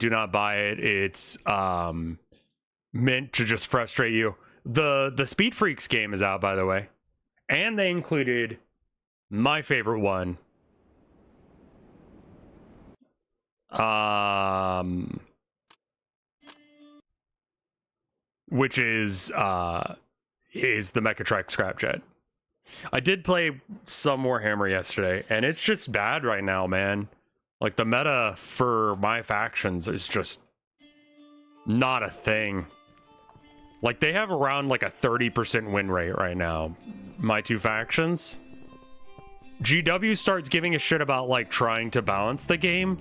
Do not buy it. It's meant to just frustrate you. The Speed Freaks game is out, by the way, and they included my favorite one. Which is the Mechatrek Scrapjet. I did play some Warhammer yesterday, and it's just bad right now, man. Like, the meta for my factions is just not a thing. Like, they have around like a 30% win rate right now, my two factions. GW starts giving a shit about like trying to balance the game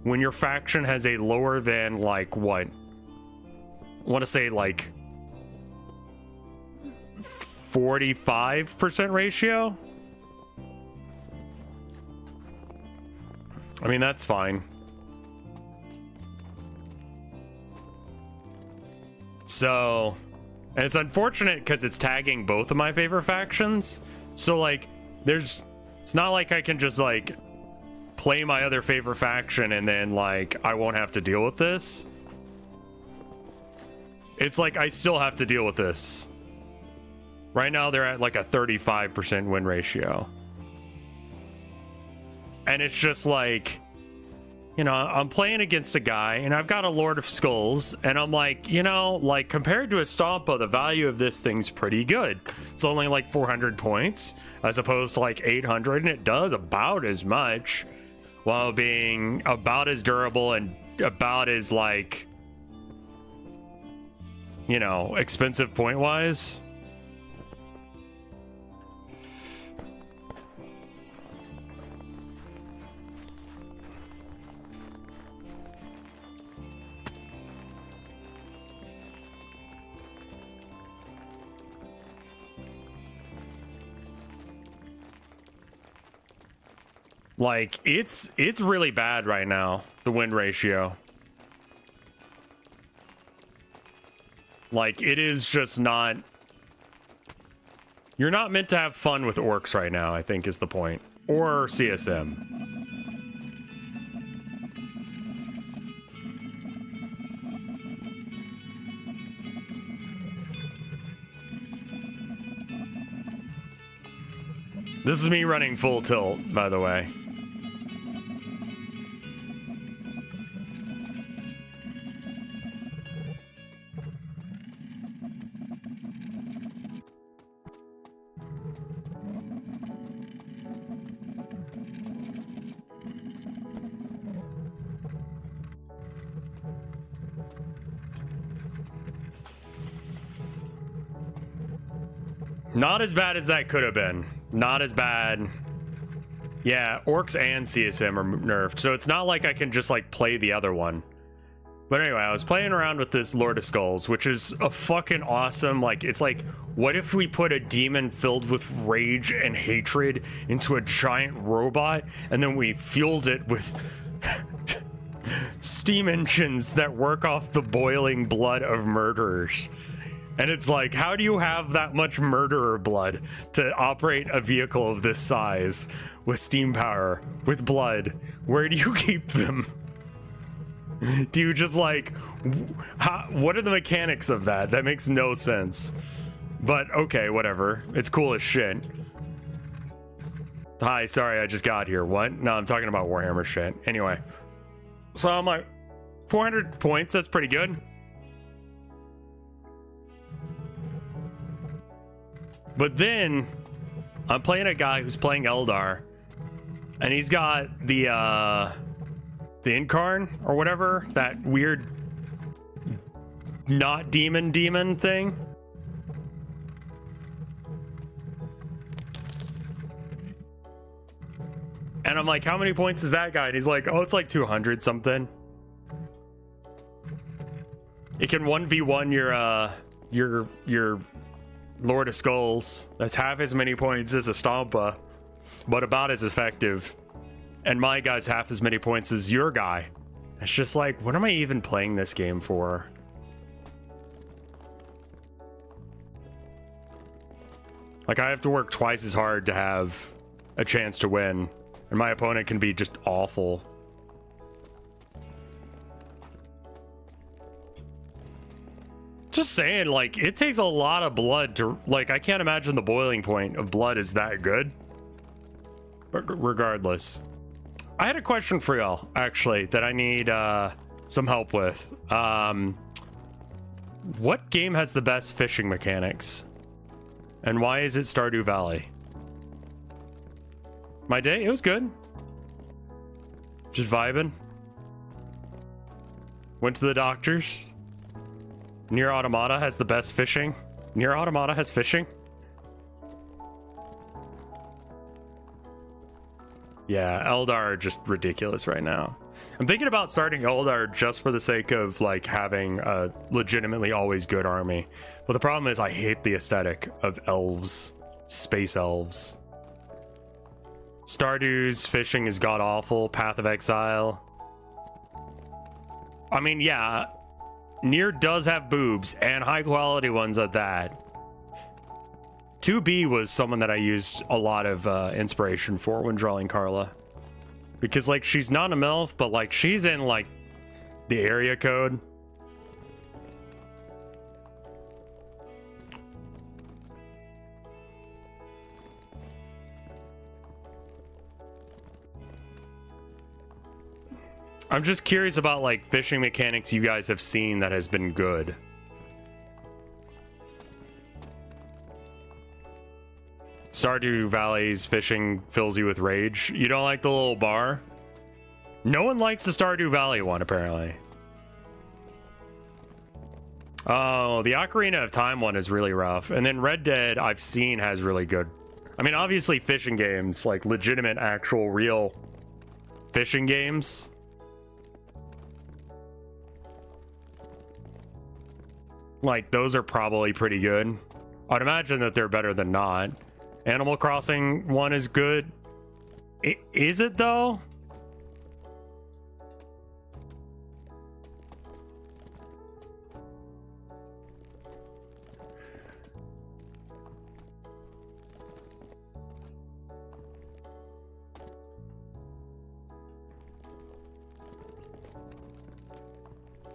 when your faction has a lower than like what? I want to say like 45% ratio. I mean, that's fine. So, and it's unfortunate because it's tagging both of my favorite factions. So like, it's not like I can just like play my other favorite faction and then like I won't have to deal with this. It's like I still have to deal with this. Right now they're at like a 35% win ratio. And it's just like, you know, I'm playing against a guy and I've got a Lord of Skulls and I'm like, you know, like compared to a Stompa, the value of this thing's pretty good. It's only like 400 points as opposed to like 800, and it does about as much while being about as durable and about as like, you know, expensive point wise. Like, it's really bad right now, the win ratio. Like, it is just not... You're not meant to have fun with orcs right now, I think is the point. Or CSM. This is me running full tilt, by the way. Not as bad as that could have been. Not as bad. Yeah, orcs and CSM are nerfed, so it's not like I can just like play the other one. But anyway, I was playing around with this Lord of Skulls, which is a fucking awesome, like, it's like, what if we put a demon filled with rage and hatred into a giant robot, and then we fueled it with steam engines that work off the boiling blood of murderers? And it's like, how do you have that much murderer blood to operate a vehicle of this size with steam power, with blood? Where do you keep them? Do you just like, what are the mechanics of that? That makes no sense. But okay, whatever. It's cool as shit. Hi, sorry, I just got here. What? No, I'm talking about Warhammer shit. Anyway. So I'm like, 400 points, that's pretty good. But then I'm playing a guy who's playing Eldar, and he's got the Incarn or whatever, that weird not demon thing. And I'm like, how many points is that guy? And he's like, oh, it's like 200 something. It can 1v1 your Lord of Skulls. That's half as many points as a Stompa, but about as effective. And my guy's half as many points as your guy. It's just like, what am I even playing this game for? Like, I have to work twice as hard to have a chance to win, and my opponent can be just awful. just saying, like, it takes a lot of blood to, like, I can't imagine the boiling point of blood is that good. But regardless, I had a question for y'all, actually, that I need some help with. What game has the best fishing mechanics? And why is it Stardew Valley? My day, it was good. Just vibing. Went to the doctors. Nier Automata has the best fishing. Nier Automata has fishing? Yeah, Eldar are just ridiculous right now. I'm thinking about starting Eldar just for the sake of like having a legitimately always good army. But the problem is I hate the aesthetic of elves, space elves. Stardew's fishing is god awful. Path of Exile. I mean, yeah, Nier does have boobs and high quality ones at that. 2B was someone that I used a lot of inspiration for when drawing Carla. Because, like, she's not a MILF, but, like, she's in, like, the area code. I'm just curious about, like, fishing mechanics you guys have seen that has been good. Stardew Valley's fishing fills you with rage. You don't like the little bar? No one likes the Stardew Valley one, apparently. Oh, the Ocarina of Time one is really rough. And then Red Dead, I've seen, has really good. I mean, obviously fishing games, like legitimate, actual, real fishing games. Like, those are probably pretty good. I'd imagine that they're better than not. Animal Crossing one is good. Is it though?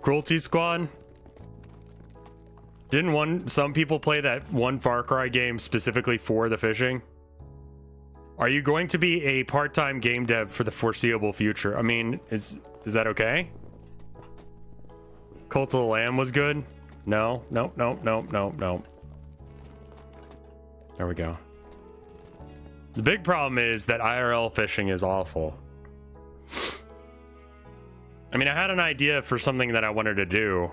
Cruelty Squad? Didn't some people play that one Far Cry game specifically for the fishing? Are you going to be a part-time game dev for the foreseeable future? I mean, is that okay? Cult of the Lamb was good? No, no, no, no, no, no. There we go. The big problem is that IRL fishing is awful. I mean, I had an idea for something that I wanted to do.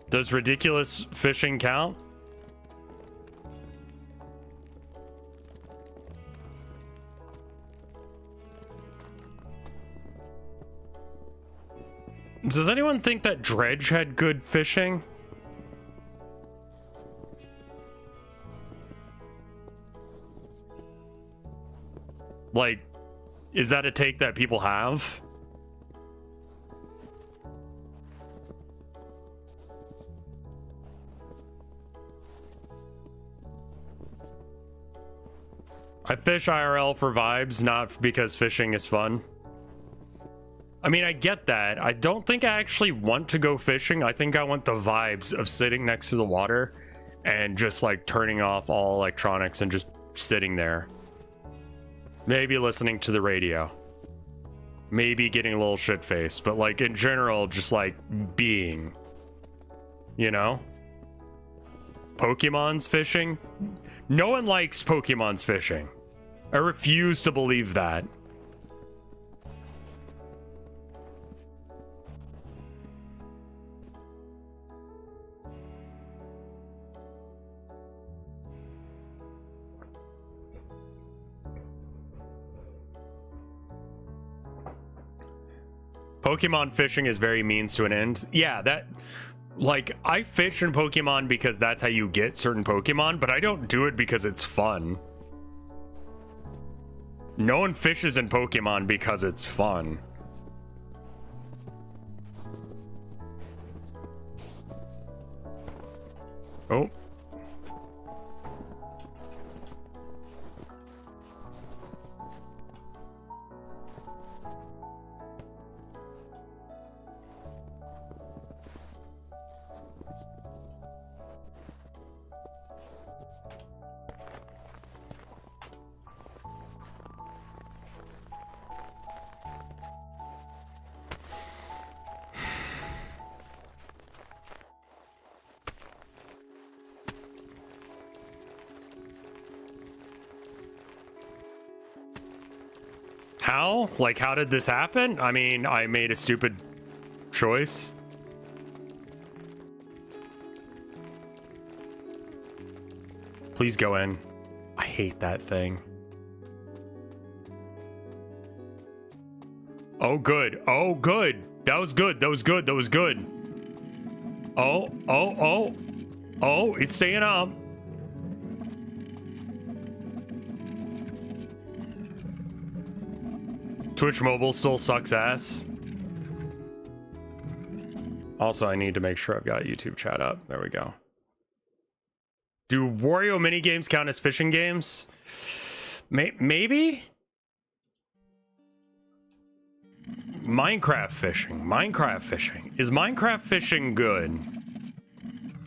Does ridiculous fishing count? Does anyone think that Dredge had good fishing? Like, is that a take that people have? I fish IRL for vibes, not because fishing is fun. I mean, I get that. I don't think I actually want to go fishing. I think I want the vibes of sitting next to the water and just like turning off all electronics and just sitting there. Maybe listening to the radio. Maybe getting a little shit-faced, but like in general, just like being, you know? Pokemon's fishing? No one likes Pokemon's fishing. I refuse to believe that. Pokemon fishing is very means to an end. Yeah, that... Like, I fish in Pokemon because that's how you get certain Pokemon, but I don't do it because it's fun. No one fishes in Pokemon because it's fun. Oh. How? Like, how did this happen? I mean, I made a stupid choice. Please go in. I hate that thing. Oh, good. Oh, good. That was good. That was good. That was good. Oh, oh, oh. Oh, it's staying up. Twitch Mobile still sucks ass. Also, I need to make sure I've got YouTube chat up. There we go. Do Wario mini games count as fishing games? Maybe? Minecraft fishing. Minecraft fishing. Is Minecraft fishing good?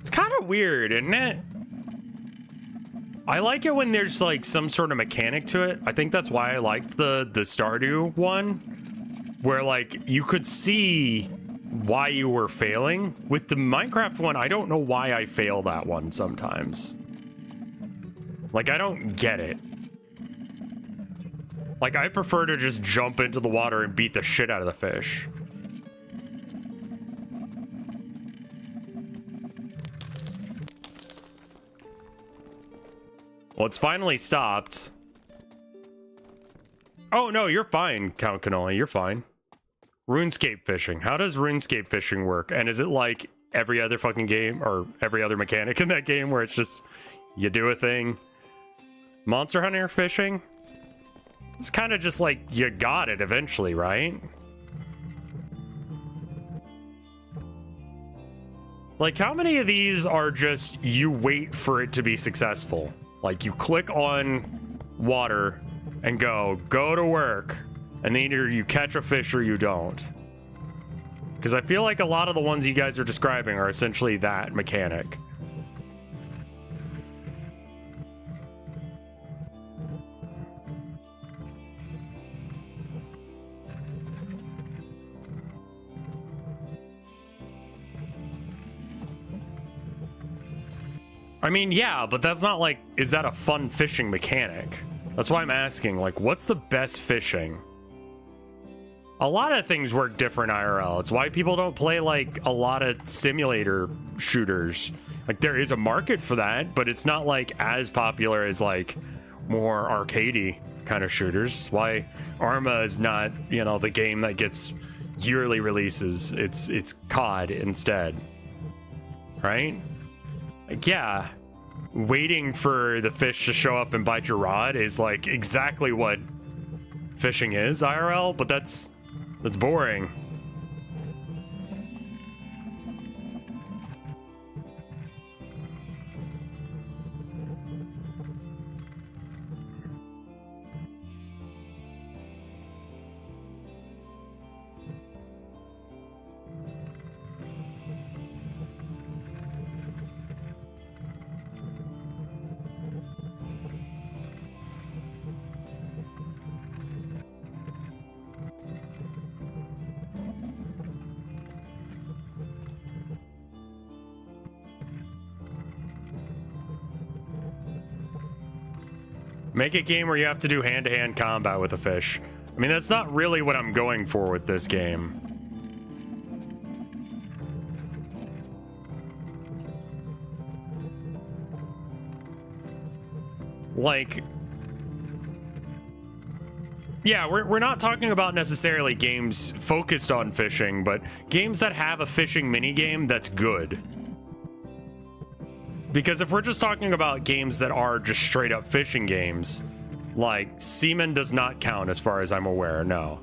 It's kind of weird, isn't it? I like it when there's like some sort of mechanic to it. I think that's why I liked the Stardew one, where like you could see why you were failing. With the Minecraft one, I don't know why I fail that one sometimes. Like, I don't get it. Like, I prefer to just jump into the water and beat the shit out of the fish. Well, it's finally stopped. Oh, no, you're fine, Count Cannoli. You're fine. RuneScape fishing. How does RuneScape fishing work? And is it like every other fucking game or every other mechanic in that game where it's just you do a thing? Monster Hunter fishing? It's kind of just like you got it eventually, right? Like, how many of these are just you wait for it to be successful? Like, you click on water and go to work, and then either you catch a fish or you don't. Because I feel like a lot of the ones you guys are describing are essentially that mechanic. I mean, yeah, but that's not like, is that a fun fishing mechanic? That's why I'm asking, like, what's the best fishing? A lot of things work different IRL. It's why people don't play, like, a lot of simulator shooters. Like, there is a market for that, but it's not, like, as popular as, like, more arcadey kind of shooters. It's why Arma is not, you know, the game that gets yearly releases. It's COD instead. Right? Like, yeah, waiting for the fish to show up and bite your rod is like exactly what fishing is IRL, but that's boring. Make a game where you have to do hand-to-hand combat with a fish. I mean, that's not really what I'm going for with this game. Like, yeah, we're not talking about necessarily games focused on fishing, but games that have a fishing minigame that's good. Because if we're just talking about games that are just straight up fishing games, like Seaman does not count as far as I'm aware, no.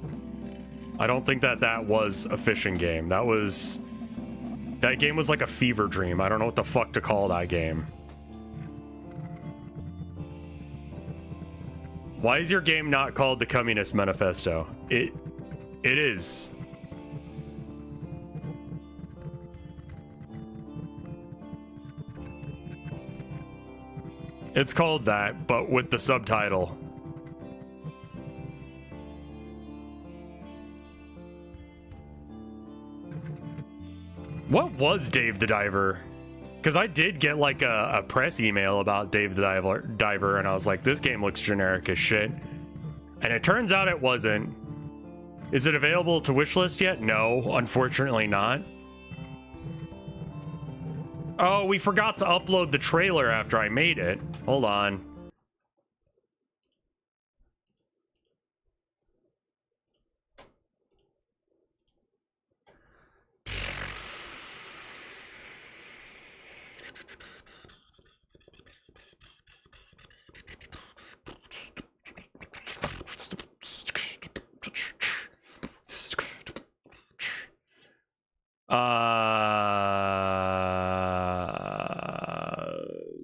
I don't think that was a fishing game. That game was like a fever dream. I don't know what the fuck to call that game. Why is your game not called the Communist Manifesto? It is. It's called that, but with the subtitle. What was Dave the Diver? Because I did get like a press email about Dave the Diver, and I was like, this game looks generic as shit. And it turns out it wasn't. Is it available to wishlist yet? No, unfortunately not. Oh, we forgot to upload the trailer after I made it. Hold on.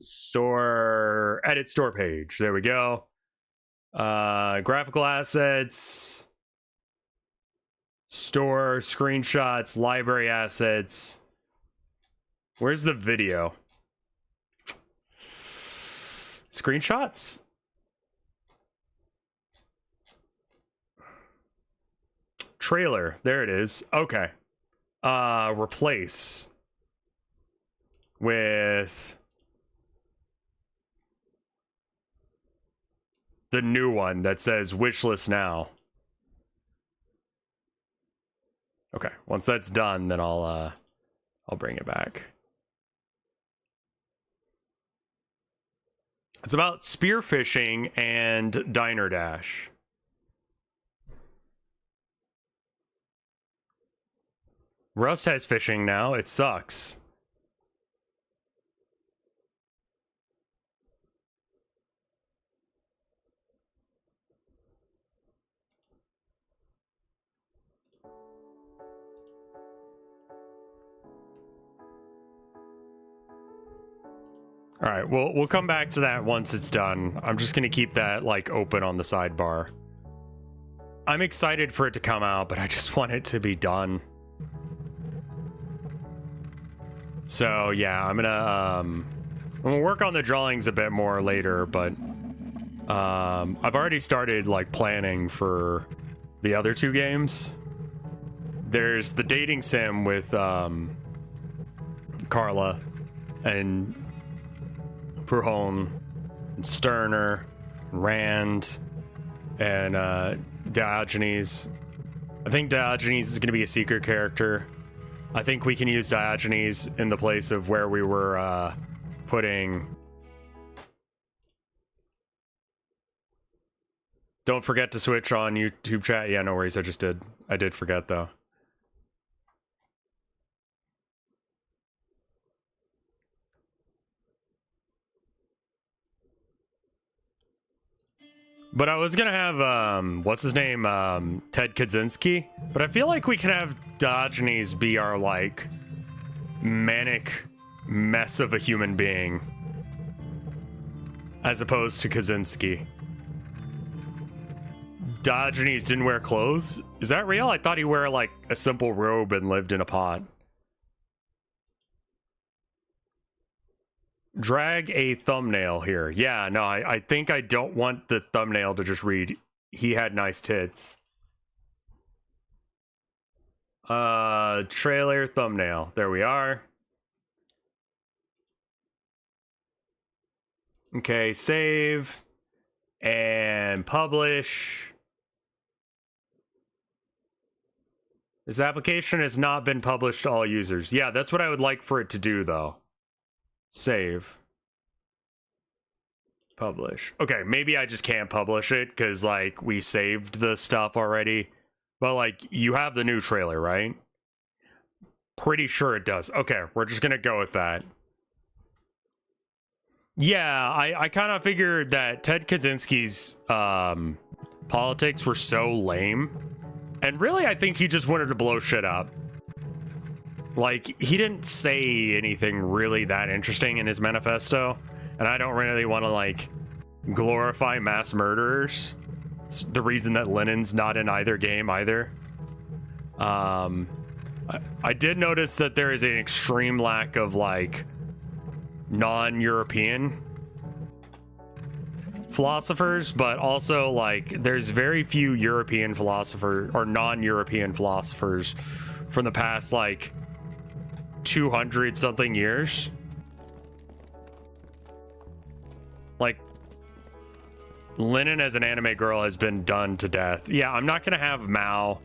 Store, edit store page. There we go. Graphical assets, store, screenshots, library assets. Where's the video? Screenshots? Trailer. There it is. Okay. Replace with the new one that says wishlist now. Okay, once that's done, then I'll bring it back. It's about spearfishing and Diner Dash. Rust has fishing now. It sucks. All right, we'll come back to that once it's done. I'm just gonna keep that like open on the sidebar. I'm excited for it to come out, but I just want it to be done. So yeah, I'm gonna work on the drawings a bit more later, but I've already started like planning for the other two games. There's the dating sim with Carla and Pruhon and Sterner, Rand, and Diogenes. I think Diogenes is going to be a secret character. I think we can use Diogenes in the place of where we were putting... Don't forget to switch on YouTube chat. Yeah, no worries, I just did. I did forget, though. But I was gonna have, what's his name, Ted Kaczynski? But I feel like we could have Diogenes be our, like, manic mess of a human being. As opposed to Kaczynski. Diogenes didn't wear clothes? Is that real? I thought he wore, like, a simple robe and lived in a pot. Drag a thumbnail here. Yeah, no, I think I don't want the thumbnail to just read, he had nice tits. Trailer thumbnail. There we are. Okay, save. And publish. This application has not been published to all users. Yeah, that's what I would like for it to do, though. Save. Publish. Okay, maybe I just can't publish it because, like, we saved the stuff already. But, like, you have the new trailer, right? Pretty sure it does. Okay, we're just gonna go with that. Yeah, I kind of figured that Ted Kaczynski's politics were so lame. And really, I think he just wanted to blow shit up. Like, he didn't say anything really that interesting in his manifesto, and I don't really want to, like, glorify mass murderers. It's the reason that Lenin's not in either game, either. I did notice that there is an extreme lack of, like, non-European philosophers, but also, like, there's very few European philosophers, or non-European philosophers from the past, like, 200 something years. Like, Lennon as an anime girl has been done to death. Yeah, I'm not gonna have Mao.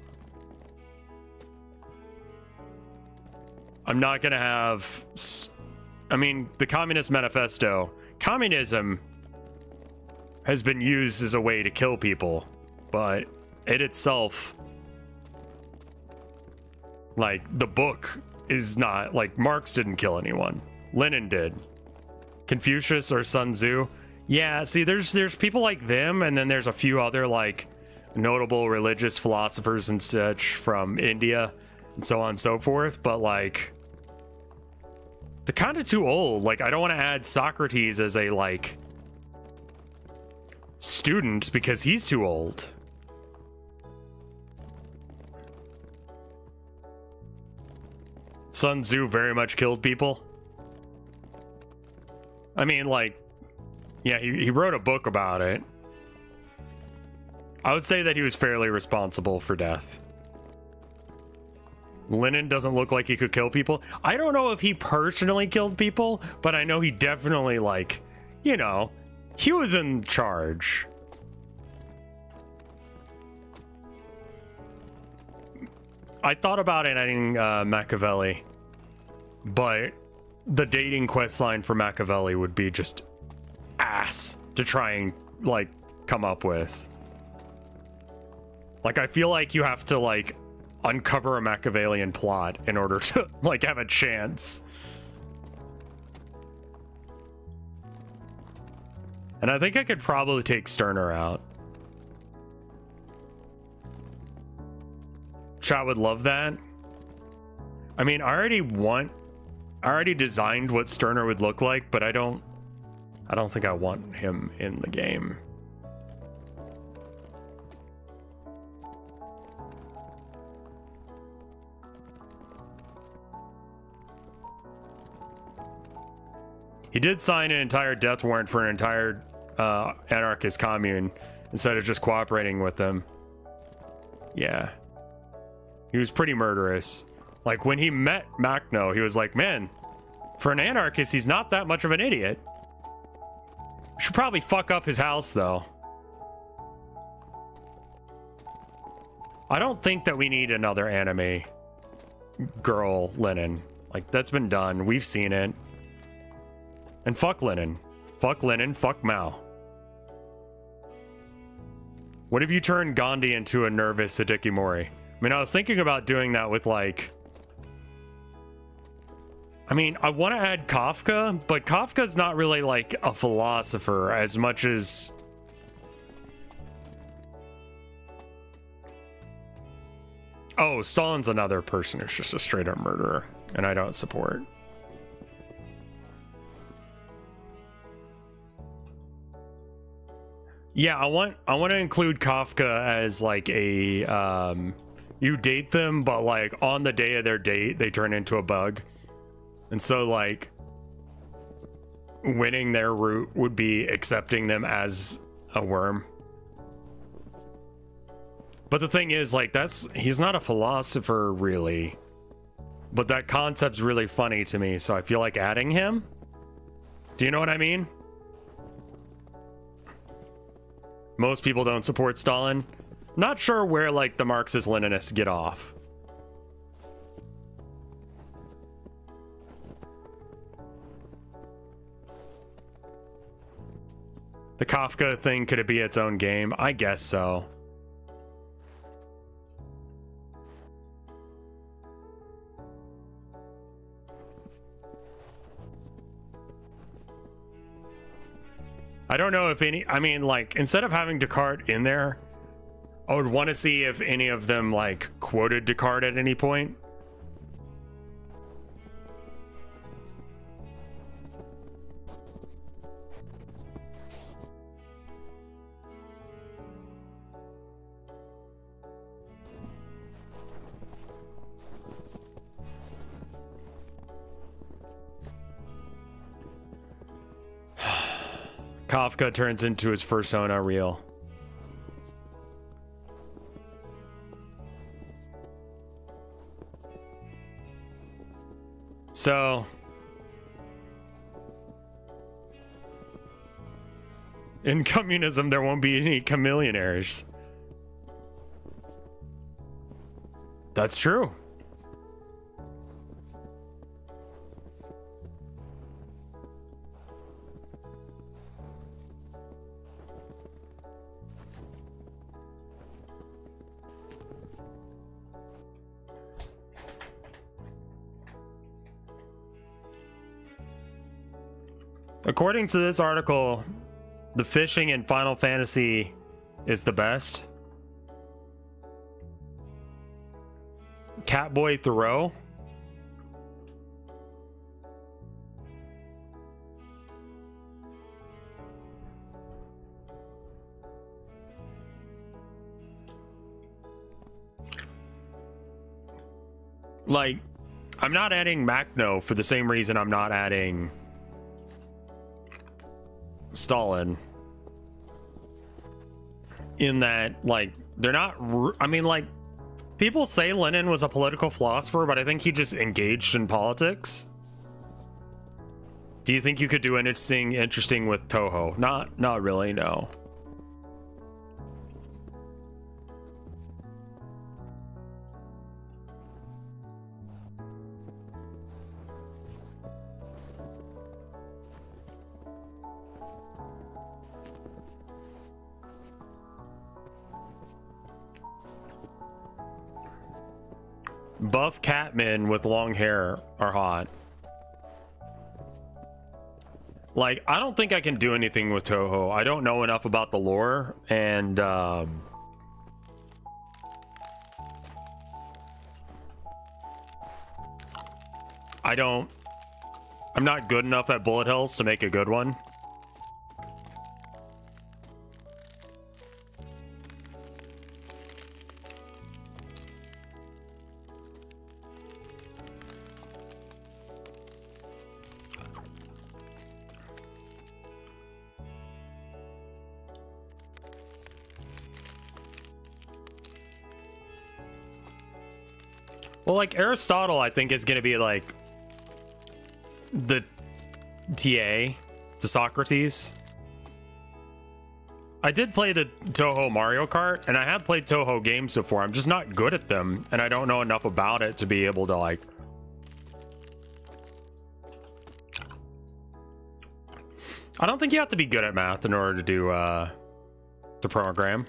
I'm not gonna have... I mean, the Communist Manifesto. Communism has been used as a way to kill people, but it itself... Like, the book is not... Like, Marx didn't kill anyone. Lenin did. Confucius or Sun Tzu... Yeah, see, there's people like them, and then there's a few other, like, notable religious philosophers and such from India, and so on and so forth, but, like, they're kind of too old. Like, I don't want to add Socrates as a, like, student, because he's too old. Sun Tzu very much killed people. I mean, like, yeah, he wrote a book about it. I would say that he was fairly responsible for death. Lenin doesn't look like he could kill people. I don't know if he personally killed people, but I know he definitely, like, you know, he was in charge. I thought about adding Machiavelli, but the dating quest line for Machiavelli would be just ass to try and, like, come up with. Like, I feel like you have to, like, uncover a Machiavellian plot in order to, like, have a chance. And I think I could probably take Sterner out. Chat would love that. I mean, I already designed what Sterner would look like, but I don't think I want him in the game. He did sign an entire death warrant for an entire anarchist commune instead of just cooperating with them. Yeah. He was pretty murderous. Like, when he met Macno, he was like, man, for an anarchist, he's not that much of an idiot. Should probably fuck up his house, though. I don't think that we need another anime girl Lenin. Like, that's been done. We've seen it. And fuck Lenin. Fuck Lenin. Fuck Mao. What if you turn Gandhi into a nervous Hideki? I mean, I was thinking about doing that with, like... I mean, I want to add Kafka, but Kafka's not really, like, a philosopher as much as... Oh, Stalin's another person who's just a straight-up murderer, and I don't support. Yeah, I want to include Kafka as, like, a... you date them, but, like, on the day of their date, they turn into a bug. And so, like, winning their route would be accepting them as a worm. But the thing is, like, he's not a philosopher, really. But that concept's really funny to me, so I feel like adding him. Do you know what I mean? Most people don't support Stalin. Not sure where, like, the Marxist-Leninists get off. The Kafka thing, could it be its own game? I guess so. I don't know if any... I mean, like, instead of having Descartes in there, I would want to see if any of them, like, quoted Descartes at any point. Kafka turns into his persona real. So In communism, there won't be any chameleonaires. That's true. According to this article, the fishing in Final Fantasy is the best. Catboy Thoreau. Like, I'm not adding Macno for the same reason I'm not adding Stalin. In that, like, they're not, I mean, like, people say Lenin was a political philosopher, but I think he just engaged in politics. Do you think you could do anything interesting with Toho? Not really, no. Buff catmen with long hair are hot. Like, I don't think I can do anything with Toho. I don't know enough about the lore, and I'm not good enough at bullet hells to make a good one. Well, like, Aristotle, I think, is going to be, like, the TA to Socrates. I did play the Toho Mario Kart, and I have played Toho games before. I'm just not good at them, and I don't know enough about it to be able to, like... I don't think you have to be good at math in order to do, to program.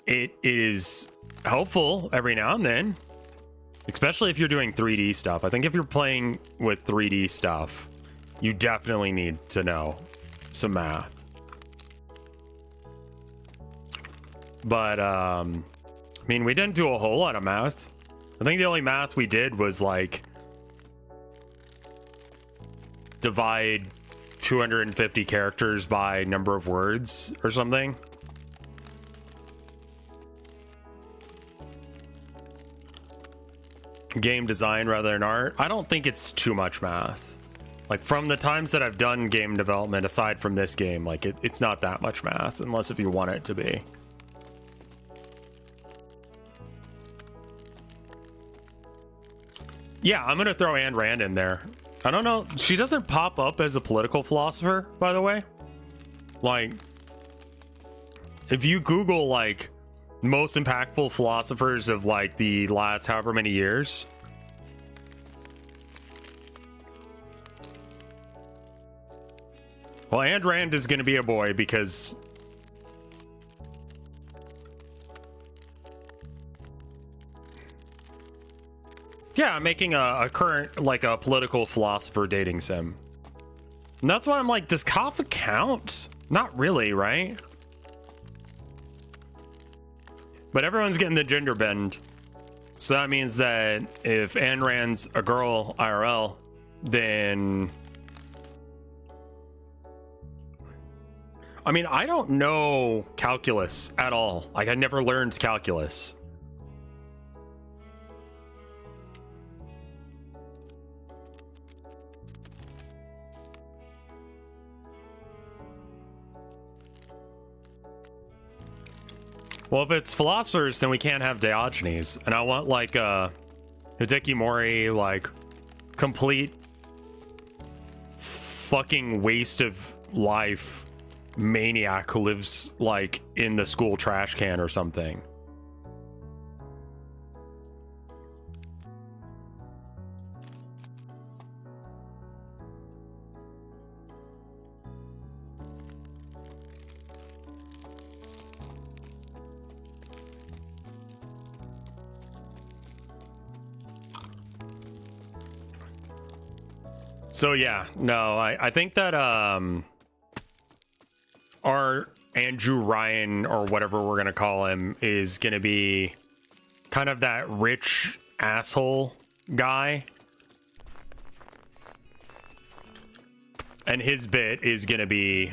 It is helpful every now and then. Especially if you're doing 3D stuff. I think if you're playing with 3D stuff, you definitely need to know some math. But, I mean, we didn't do a whole lot of math. I think the only math we did was, like, divide 250 characters by number of words or something. Game design rather than art. I don't think it's too much math. Like, from the times that I've done game development, aside from this game, like, it's not that much math, unless if you want it to be. Yeah, I'm gonna throw Ayn Rand in there. I don't know, she doesn't pop up as a political philosopher, by the way. Like, if you Google, like, most impactful philosophers of, like, the last however many years, well, Ayn Rand is going to be a boy because yeah, I'm making a current, like, a political philosopher dating sim. And that's why I'm like, does Kafka count? Not really, right? But everyone's getting the gender bend. So that means that if Ayn Rand's a girl IRL, then... I mean, I don't know calculus at all. Like, I never learned calculus. Well, if it's philosophers, then we can't have Diogenes. And I want, like, Hideki Mori, like, complete fucking waste of life maniac who lives like in the school trash can or something. So yeah, no, I think that our Andrew Ryan, or whatever we're gonna call him, is gonna be kind of that rich asshole guy. And his bit is gonna be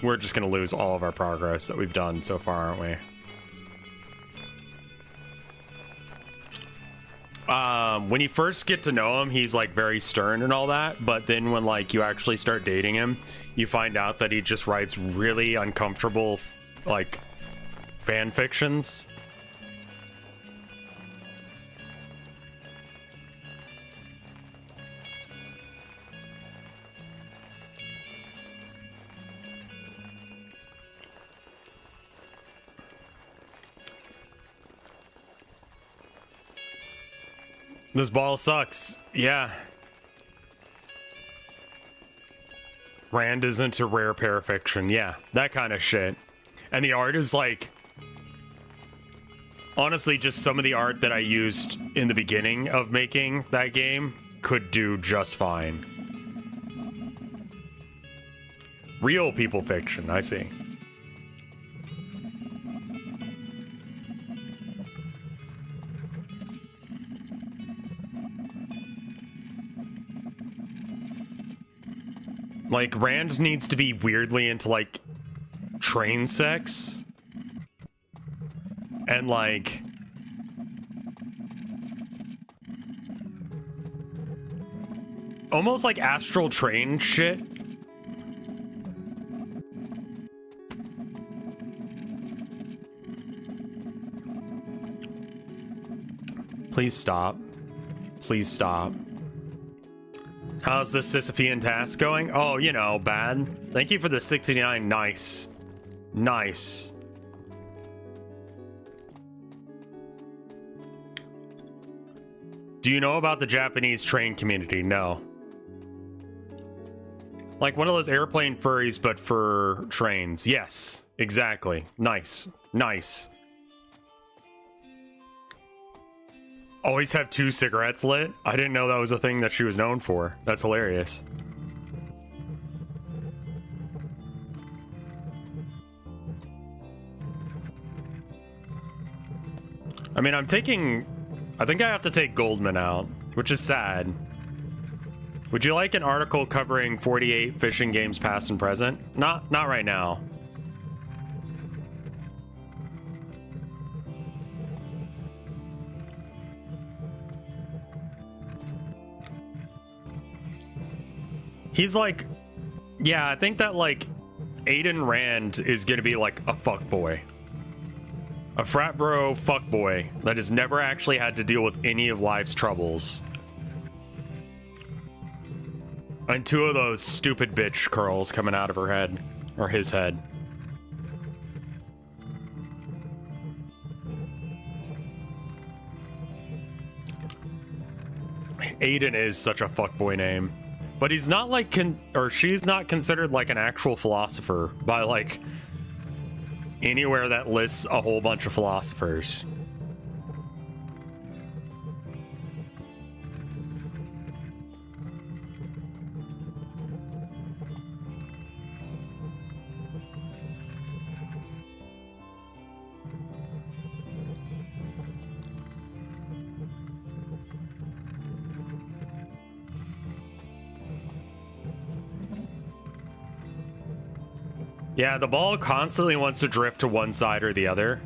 we're just gonna lose all of our progress that we've done so far, aren't we? When you first get to know him, he's like very stern and all that, but then when like you actually start dating him, you find out that he just writes really uncomfortable like fan fictions. This ball sucks. Yeah. Rand is into rare parafiction. Yeah, that kind of shit. And the art is like... honestly, just some of the art that I used in the beginning of making that game could do just fine. Real people fiction, I see. Like, Rand needs to be weirdly into, like, train sex. And, like... almost like astral train shit. Please stop. Please stop. How's the Sisyphean task going? Oh, you know, bad. Thank you for the 69. Nice. Nice. Do you know about the Japanese train community? No. Like one of those airplane furries, but for trains. Yes, exactly. Nice. Nice. Always have 2 cigarettes lit? I didn't know that was a thing that she was known for. That's hilarious. I mean, I think I have to take Goldman out, which is sad. Would you like an article covering 48 fishing games past and present? Not right now. He's like, yeah, I think that like Aiden Rand is gonna be like a fuckboy. A frat bro fuckboy that has never actually had to deal with any of life's troubles. And 2 of those stupid bitch curls coming out of her head, or his head. Aiden is such a fuckboy name. But he's not like, or she's not considered like an actual philosopher by like anywhere that lists a whole bunch of philosophers. Yeah, the ball constantly wants to drift to one side or the other.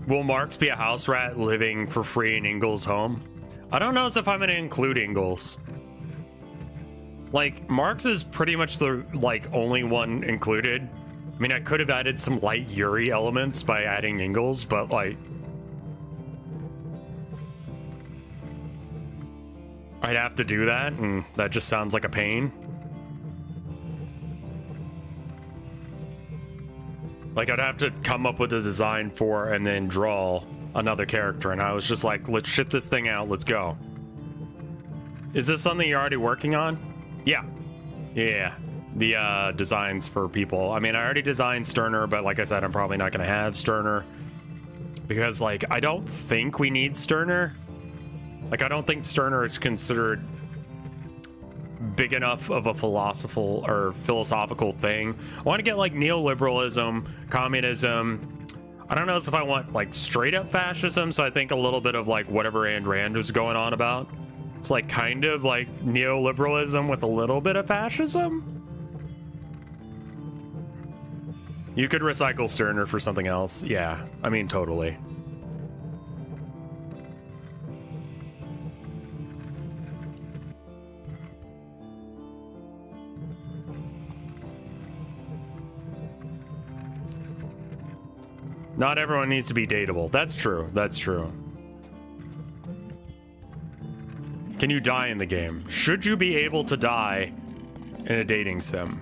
Will Marks be a house rat living for free in Ingles' home? I don't know as if I'm gonna include Ingles. Like, Marks is pretty much the, like, only one included. I mean, I could have added some light Yuri elements by adding Ingles, but, like... I'd have to do that, and that just sounds like a pain. Like, I'd have to come up with a design for and then draw another character, and I was just like, let's shit this thing out, let's go. Is this something you're already working on? Yeah. Yeah. The designs for people. I mean, I already designed Sterner, but like I said, I'm probably not going to have Sterner. Because, like, I don't think we need Sterner. Like, I don't think Sterner is considered big enough of a philosophical thing. I want to get, like, neoliberalism, communism. I don't know if I want, like, straight up fascism, so I think a little bit of, like, whatever Ayn Rand was going on about. It's, like, kind of like neoliberalism with a little bit of fascism. You could recycle Sterner for something else. Yeah, I mean, totally. Not everyone needs to be dateable. That's true. That's true. Can you die in the game? Should you be able to die in a dating sim?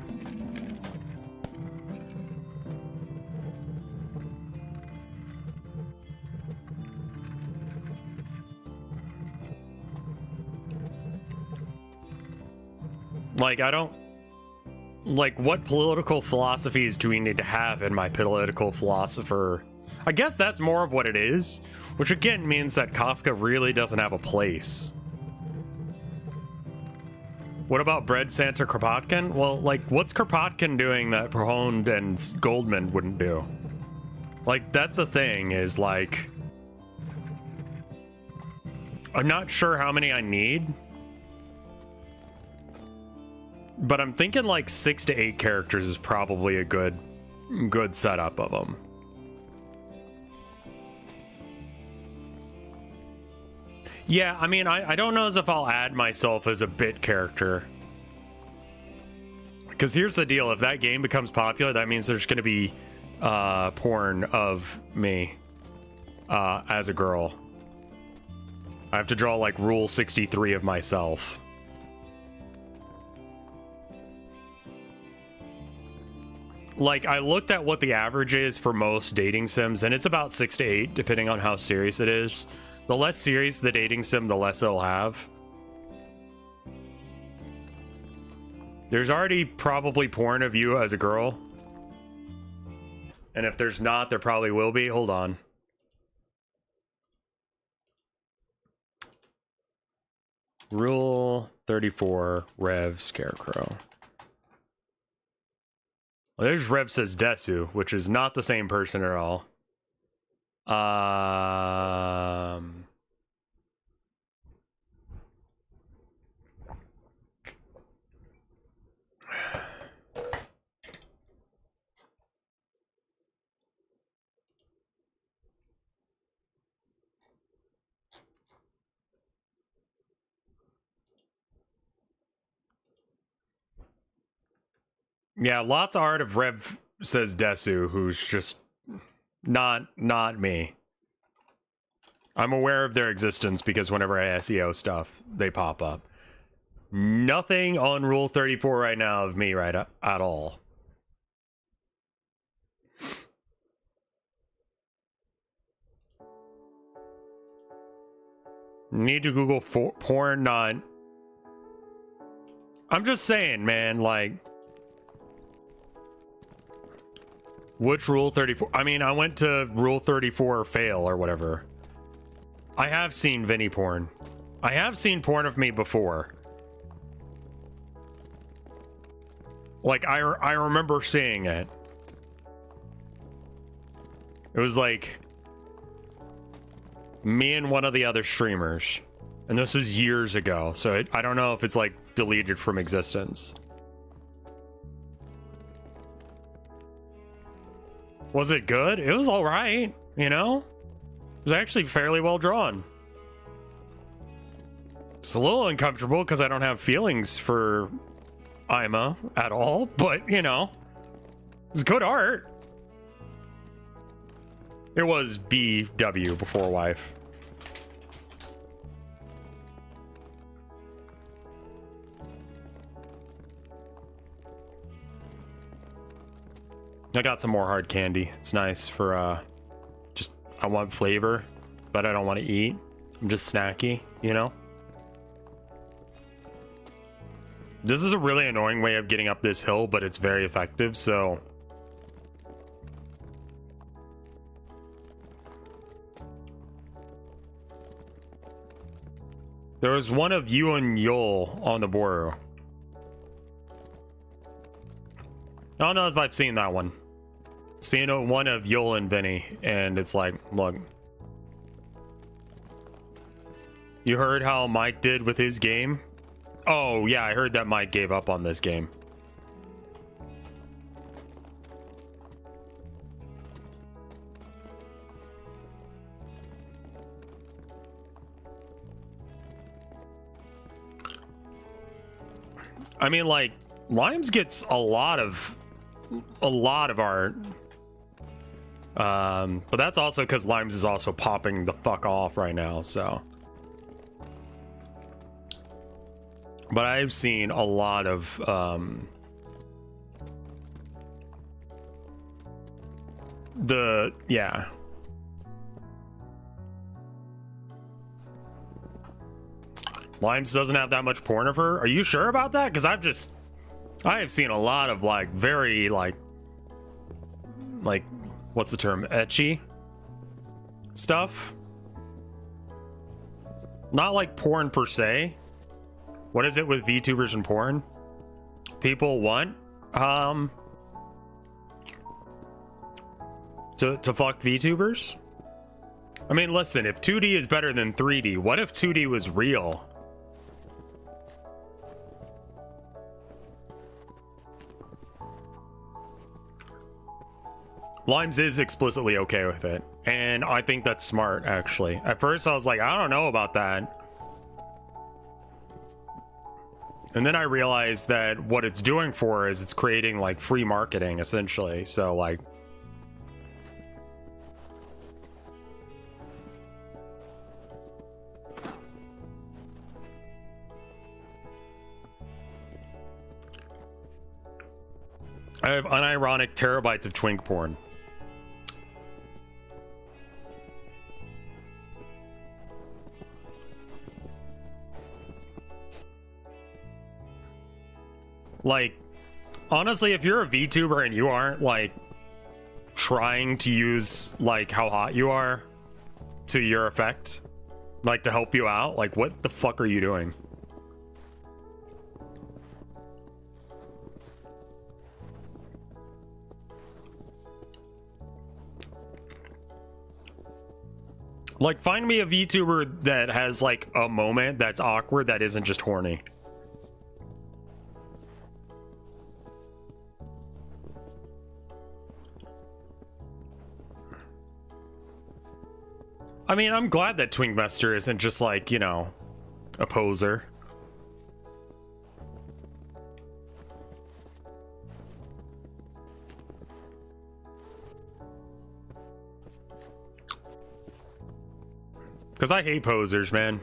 Like, I don't... Like, what political philosophies do we need to have in my political philosopher? I guess that's more of what it is, which again means that Kafka really doesn't have a place. What about Bread Santa Kropotkin? Well, like, what's Kropotkin doing that Prohond and Goldman wouldn't do? Like, that's the thing, is like... I'm not sure how many I need. But I'm thinking like 6 to 8 characters is probably a good setup of them. Yeah, I mean, I don't know as if I'll add myself as a bit character. Because here's the deal, if that game becomes popular, that means there's going to be porn of me as a girl. I have to draw like Rule 63 of myself. Like, I looked at what the average is for most dating sims, and it's about 6 to 8, depending on how serious it is. The less serious the dating sim, the less it'll have. There's already probably porn of you as a girl. And if there's not, there probably will be. Hold on. Rule 34, RevScarecrow. Well, there's Rev says Desu, which is not the same person at all. Yeah, lots of art of Rev says Desu, who's just not me. I'm aware of their existence because whenever I SEO stuff, they pop up. Nothing on Rule 34 right now of me right at all. Need to Google porn, not... I'm just saying, man, like... Which Rule 34? I mean, I went to Rule 34 fail or whatever. I have seen Vinny porn. I have seen porn of me before. Like, I remember seeing it. It was like... me and one of the other streamers. And this was years ago, so I don't know if it's, like, deleted from existence. Was it good? It was alright, you know? was actually fairly well drawn. It's a little uncomfortable because I don't have feelings for Ima at all, but you know, it's good art. It was BW before wife. I got some more hard candy. It's nice for just, I want flavor, but I don't want to eat. I'm just snacky, you know? This is a really annoying way of getting up this hill, but it's very effective, so. There was one of you and Yol on the border. I don't know if I've seen that one. Seen one of Yol and Vinny, and it's like, look. You heard how Mike did with his game? Oh, yeah, I heard that Mike gave up on this game. I mean, like, Limes gets a lot of art. But that's also because Limes is also popping the fuck off right now, so. But I've seen a lot of yeah. Limes doesn't have that much porn of her. Are you sure about that? Because I have seen a lot of like very like what's the term, ecchi stuff. Not like porn per se. What is it with VTubers and porn? People want to fuck VTubers? I mean, listen, if 2D is better than 3D, what if 2D was real? Limes is explicitly okay with it, and I think that's smart, actually. At first I was like, I don't know about that. And then I realized that what it's doing for is it's creating like free marketing, essentially. So like, I have unironic terabytes of twink porn. Like, honestly, if you're a VTuber and you aren't like trying to use like how hot you are to your effect, like to help you out, like what the fuck are you doing? Like, find me a VTuber that has like a moment that's awkward that isn't just horny. I mean, I'm glad that Twinkmaster isn't just like, you know, a poser. Because I hate posers, man.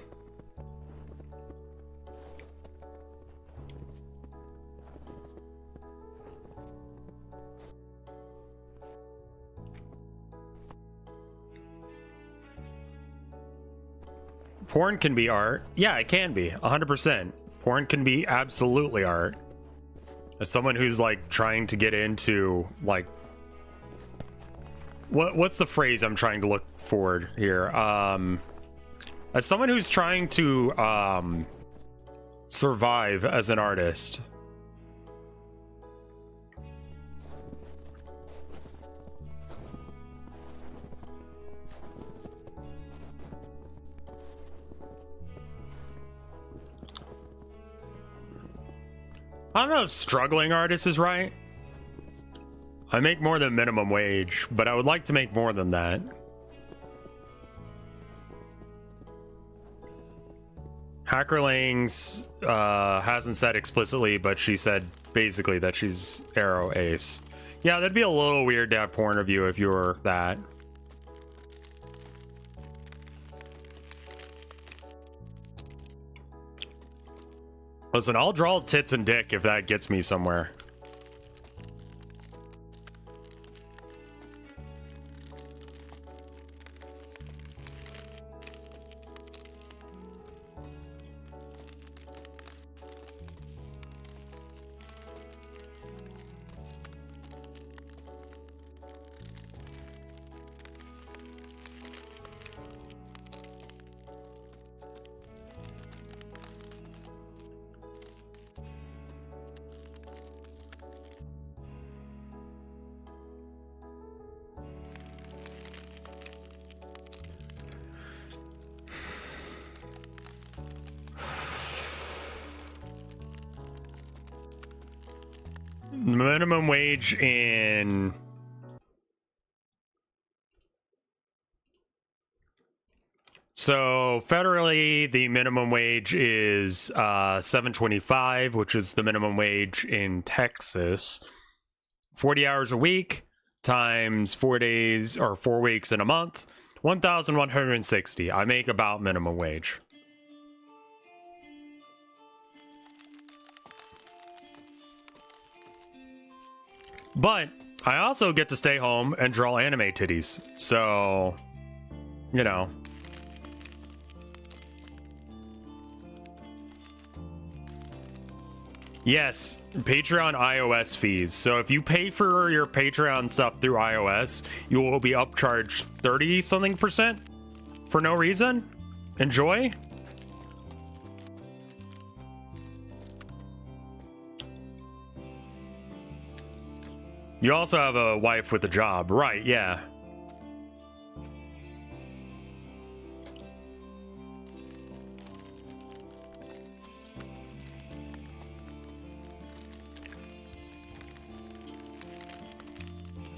Porn can be art. Yeah, it can be. 100%. Porn can be absolutely art. As someone who's like trying to get into like... What's the phrase I'm trying to look forward here? As someone who's trying to survive as an artist. I don't know if struggling artist is right. I make more than minimum wage, but I would like to make more than that. Hackerlings hasn't said explicitly, but she said basically that she's Arrow Ace. Yeah, that'd be a little weird to have porn of you if you were that. Listen, I'll draw tits and dick if that gets me somewhere. Minimum wage in so federally the minimum wage is $7.25, which is the minimum wage in Texas. 40 hours a week times 4 days or 4 weeks in a month, 1,160. I make about minimum wage. But I also get to stay home and draw anime titties. So, you know. Yes, Patreon iOS fees. So if you pay for your Patreon stuff through iOS, you will be upcharged 30-something% for no reason. Enjoy. You also have a wife with a job, right? Yeah.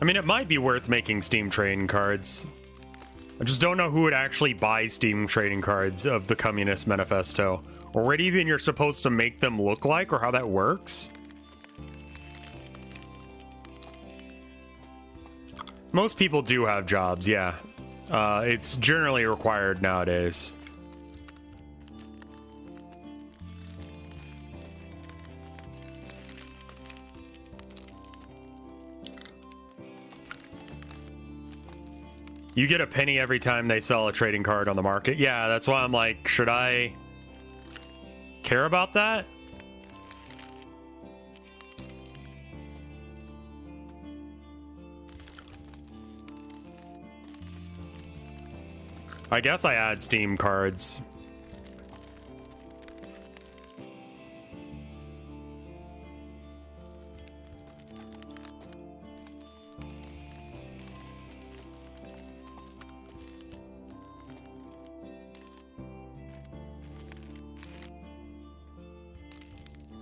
I mean, it might be worth making Steam trading cards. I just don't know who would actually buy Steam trading cards of the Communist Manifesto, or what even you're supposed to make them look like, or how that works. Most people do have jobs, yeah. It's generally required nowadays. You get a penny every time they sell a trading card on the market. Yeah, that's why I'm like, should I care about that? I guess I add Steam cards.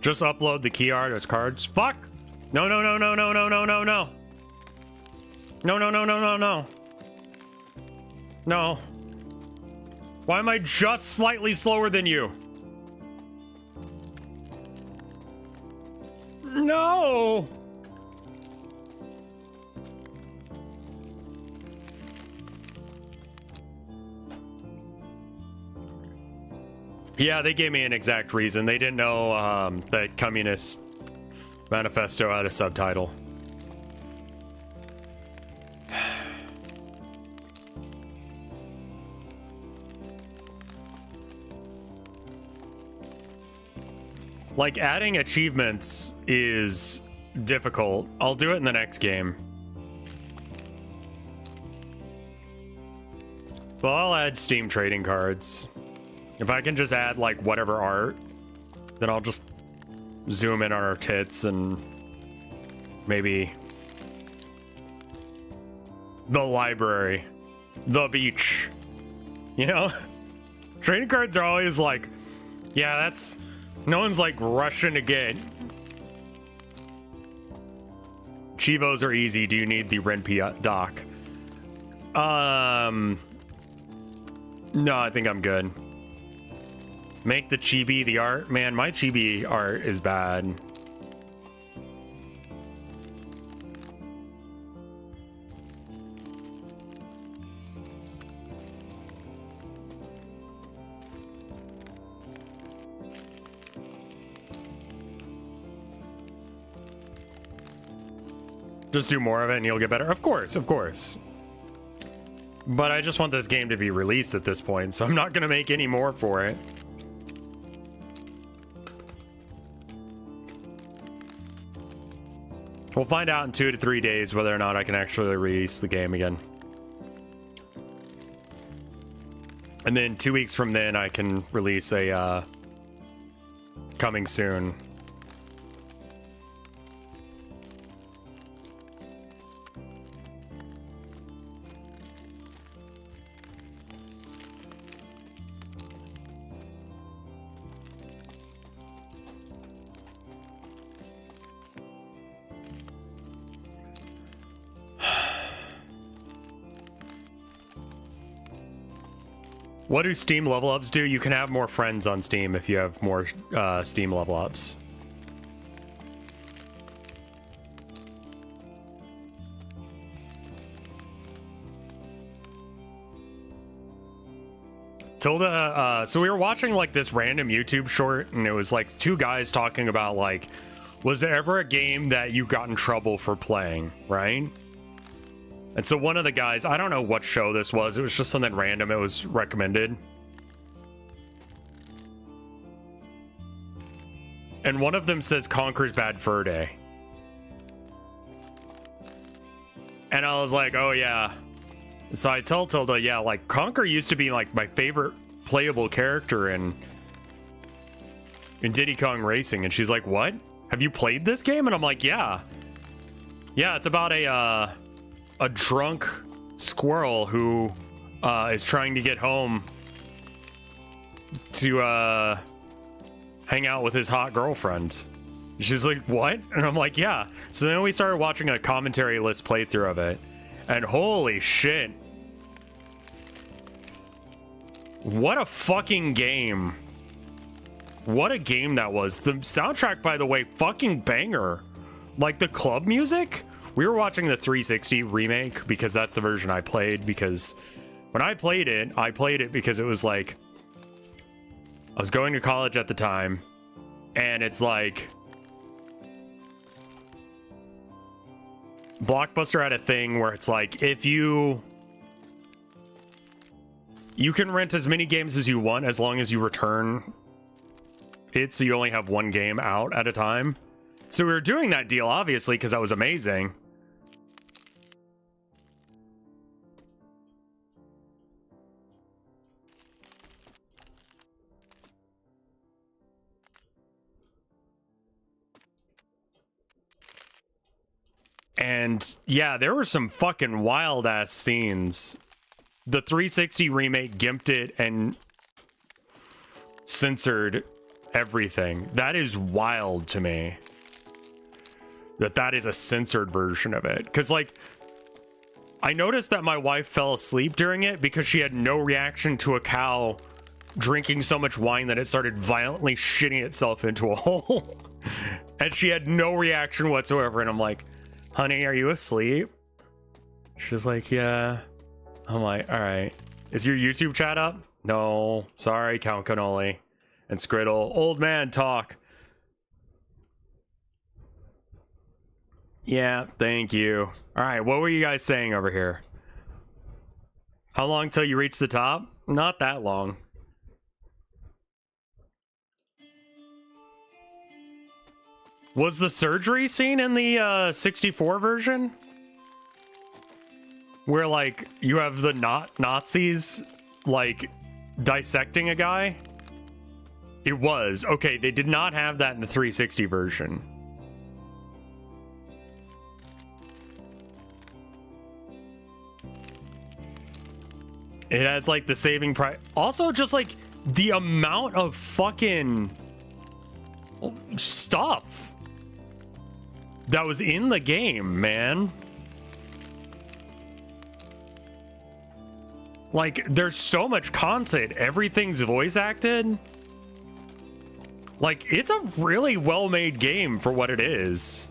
Just upload the key art as cards. Fuck! No, no, no, no, no, no, no, no, no. No, no, no, no, no, no. No. Why am I just slightly slower than you? No! Yeah, they gave me an exact reason. They didn't know that Communist Manifesto had a subtitle. Like, adding achievements is difficult. I'll do it in the next game. Well, I'll add Steam trading cards. If I can just add, like, whatever art, then I'll just zoom in on our tits and maybe the library, the beach, you know? Trading cards are always like, yeah, that's... No one's, like, rushing to get. Chivos are easy. Do you need the Renpy doc? No, I think I'm good. Make the chibi the art. Man, my chibi art is bad. Just do more of it and you'll get better. Of course, of course. But I just want this game to be released at this point, so I'm not gonna make any more for it. We'll find out in 2 to 3 days whether or not I can actually release the game again. And then 2 weeks from then, I can release a coming soon. What do Steam level ups do? You can have more friends on Steam if you have more Steam level ups. Tilda, so we were watching like this random YouTube short, and it was like 2 guys talking about like, was there ever a game that you got in trouble for playing, right? And so one of the guys, I don't know what show this was, it was just something random, it was recommended. And one of them says Conker's Bad Fur Day. And I was like, oh yeah. So I tell Tilda, yeah, like Conker used to be like my favorite playable character in Diddy Kong Racing. And she's like, what? Have you played this game? And I'm like, yeah. Yeah, it's about a drunk squirrel who is trying to get home to hang out with his hot girlfriend. She's like, what? And I'm like, yeah. So then we started watching a commentary list playthrough of it, and holy shit, what a fucking game. What a game that was. The soundtrack, by the way, fucking banger. Like the club music. We were watching the 360 remake because that's the version I played, because when I played it because it was like, I was going to college at the time, and it's like, Blockbuster had a thing where it's like, if you can rent as many games as you want as long as you return it, so you only have one game out at a time. So we were doing that deal, obviously, because that was amazing. And yeah, there were some fucking wild ass scenes. The 360 remake gimped it and censored everything. That is wild to me. That is a censored version of it. Because like, I noticed that my wife fell asleep during it because she had no reaction to a cow drinking so much wine that it started violently shitting itself into a hole. And she had no reaction whatsoever. And I'm like, honey, are you asleep? She's like, yeah. I'm like, all right. Is your YouTube chat up? No. Sorry, Count Cannoli and Skriddle. Old man talk. Yeah, thank you. All right, what were you guys saying over here? How long till you reach the top? Not that long. Was the surgery scene in the 64 version? Where, like, you have the Nazis, like, dissecting a guy? It was. Okay, they did not have that in the 360 version. It has, like, the saving price. Also, just, like, the amount of fucking stuff that was in the game, man. Like, there's so much content. Everything's voice acted. Like, it's a really well-made game for what it is.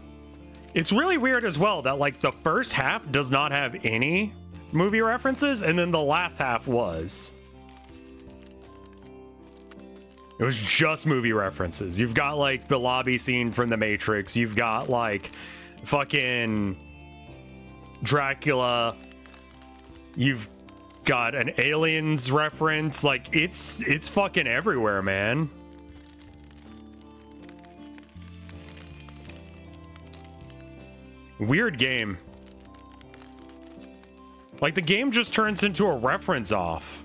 It's really weird as well that, like, the first half does not have any movie references, and then the last half was. It was just movie references. You've got, like, the lobby scene from The Matrix. You've got, like, fucking Dracula. You've got an Aliens reference. Like, it's fucking everywhere, man. Weird game. Like, the game just turns into a reference off.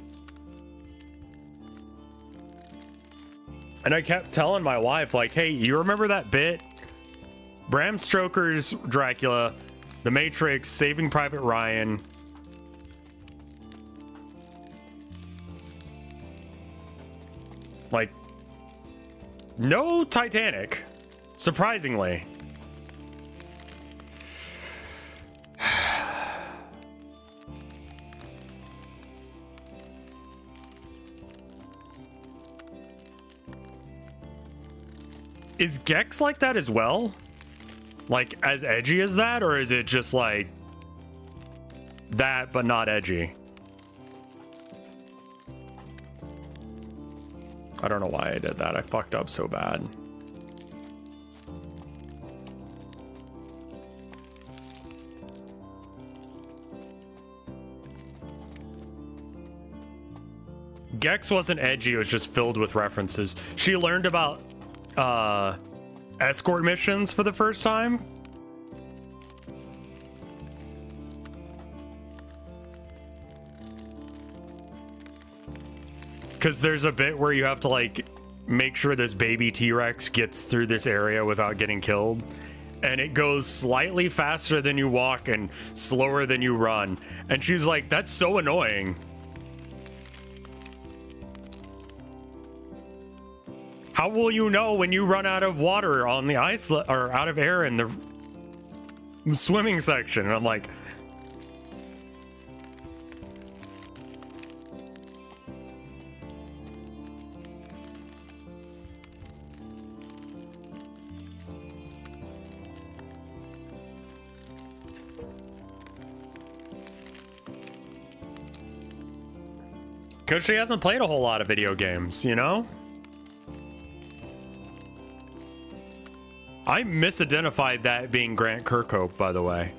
And I kept telling my wife, like, hey, you remember that bit? Bram Stoker's Dracula, The Matrix, Saving Private Ryan. Like, no Titanic, surprisingly. Is Gex like that as well? Like, as edgy as that? Or is it just like that, but not edgy? I don't know why I did that. I fucked up so bad. Gex wasn't edgy, it was just filled with references. She learned about escort missions for the first time. Because there's a bit where you have to, like, make sure this baby T-Rex gets through this area without getting killed. And it goes slightly faster than you walk and slower than you run. And she's like, that's so annoying. How will you know when you run out of water on the ice or out of air in the swimming section? And I'm like, because she hasn't played a whole lot of video games, you know? I misidentified that being Grant Kirkhope, by the way.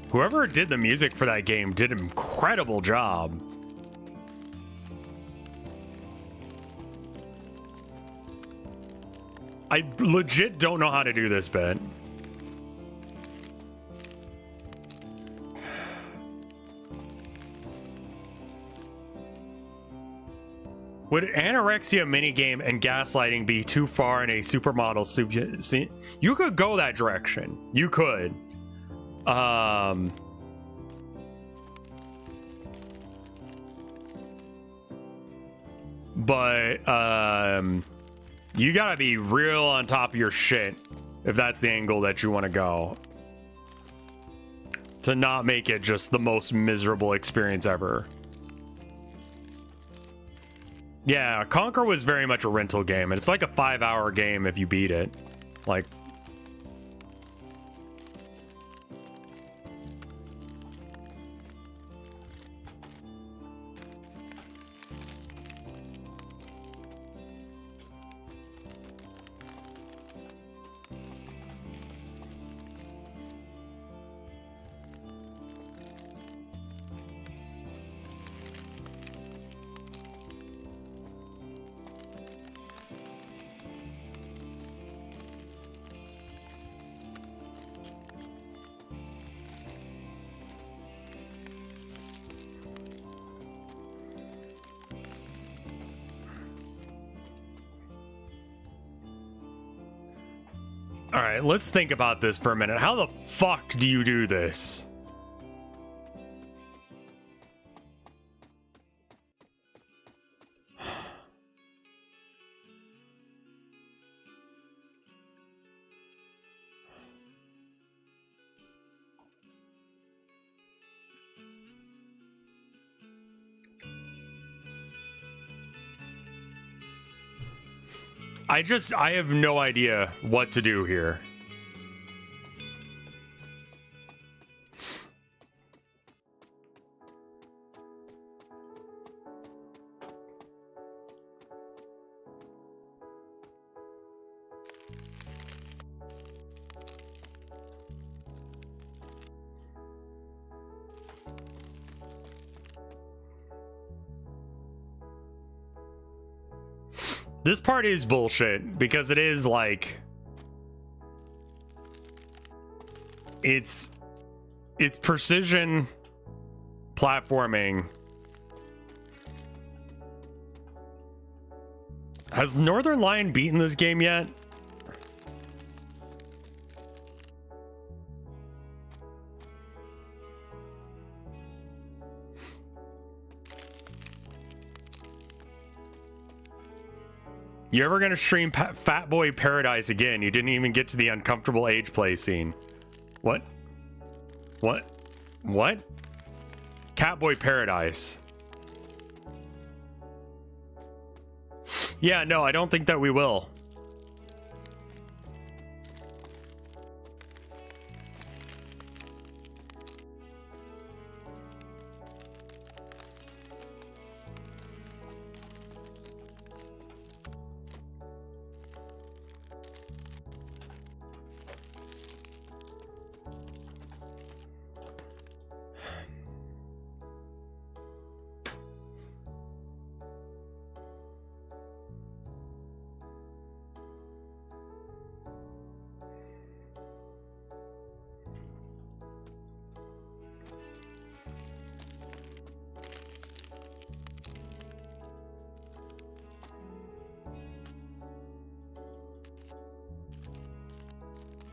Whoever did the music for that game did an incredible job. I legit don't know how to do this bit. Would anorexia minigame and gaslighting be too far in a supermodel scene? You could go that direction. You could. But you gotta be real on top of your shit if that's the angle that you want to go. To not make it just the most miserable experience ever. Yeah, Conker was very much a rental game, and it's like a 5-hour game if you beat it. Like, all right, let's think about this for a minute. How the fuck do you do this? I have no idea what to do here. This part is bullshit because it is like it's precision platforming. Has Northern Lion beaten this game yet? You ever gonna stream Fat Boy Paradise again? You didn't even get to the uncomfortable age play scene. What? What? What? Catboy Paradise. Yeah, no, I don't think that we will.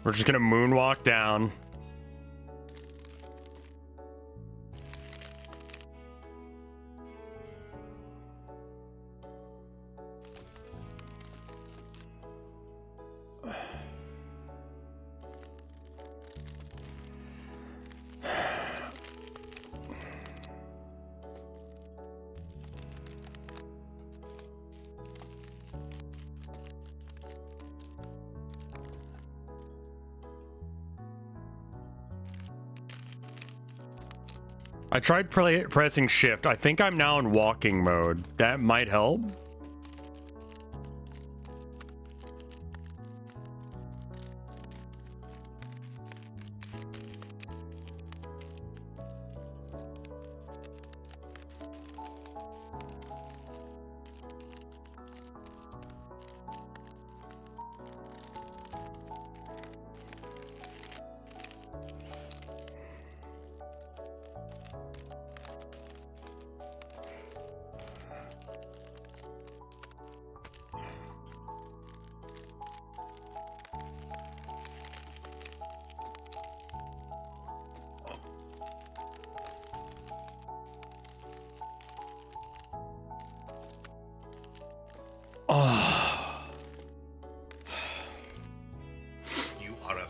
We're just gonna moonwalk down. I tried pressing shift. I think I'm now in walking mode. That might help.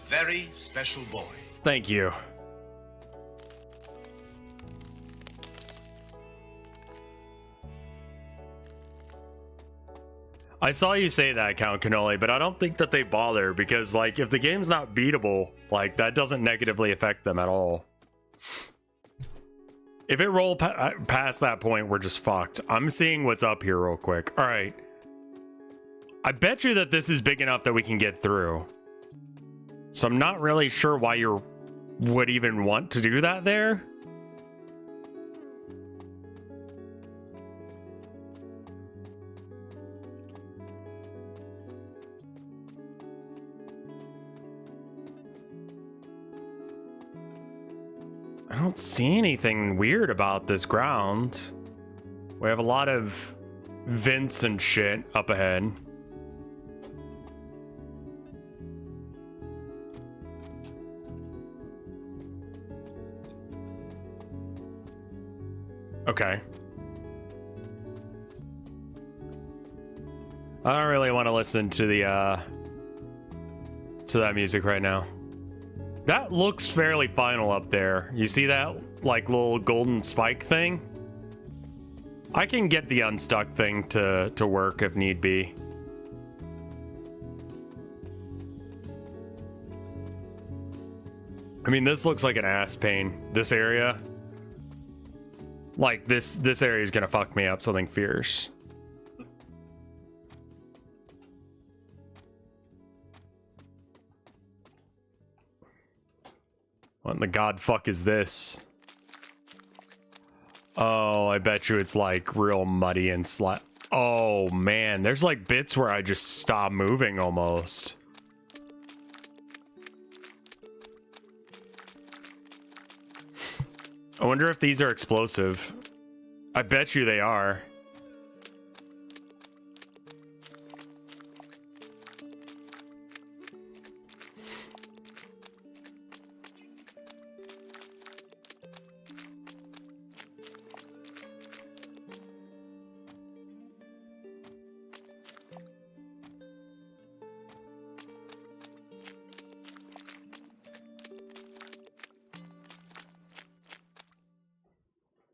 Very special boy. Thank you. I saw you say that, Count Cannoli, but I don't think that they bother because, like, if the game's not beatable, like, that doesn't negatively affect them at all. If it roll past that point, we're just fucked. I'm seeing what's up here real quick. All right. I bet you that this is big enough that we can get through. So I'm not really sure why you would even want to do that there. I don't see anything weird about this ground. We have a lot of vents and shit up ahead. Okay. I don't really want to listen to the to that music right now. That looks fairly final up there. You see that like little golden spike thing? I can get the unstuck thing to work if need be. I mean, this looks like an ass pain. This area. Like, this area is gonna fuck me up something fierce. What in the god fuck is this? Oh, I bet you it's like real muddy and Oh man, there's like bits where I just stop moving almost. I wonder if these are explosive. I bet you they are.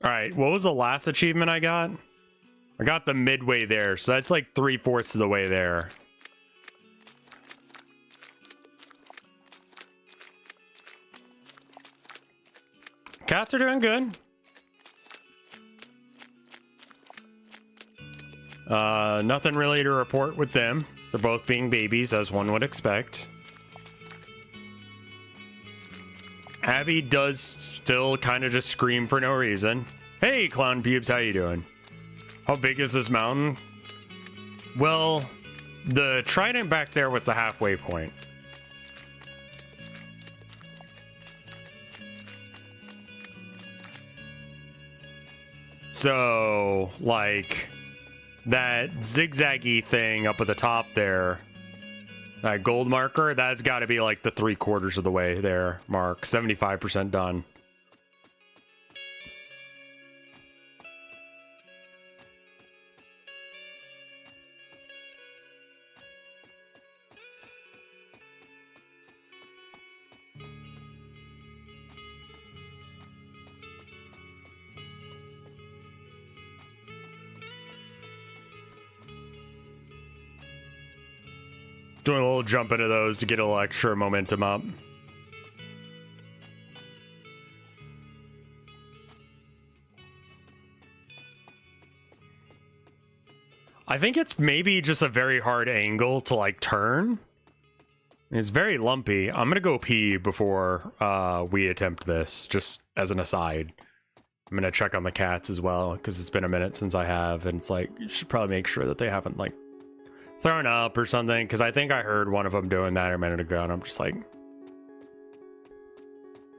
All right, what was the last achievement I got? I got the midway there, so that's like 3/4 of the way there. Cats are doing good. Nothing really to report with them. They're both being babies, as one would expect. Abby does still kind of just scream for no reason. Hey, Clown Pubes, how you doing? How big is this mountain? Well, the trident back there was the halfway point. So, like, that zigzaggy thing up at the top there, that gold marker, that's got to be like the 3/4 of the way there, mark. 75% done. Doing a little jump into those to get a little extra momentum up. I think it's maybe just a very hard angle to like turn. It's very lumpy. I'm gonna go pee before we attempt this, just as an aside. I'm gonna check on the cats as well, because it's been a minute since I have, and it's like, you should probably make sure that they haven't like thrown up or something, because I think I heard one of them doing that a minute ago, and I'm just like,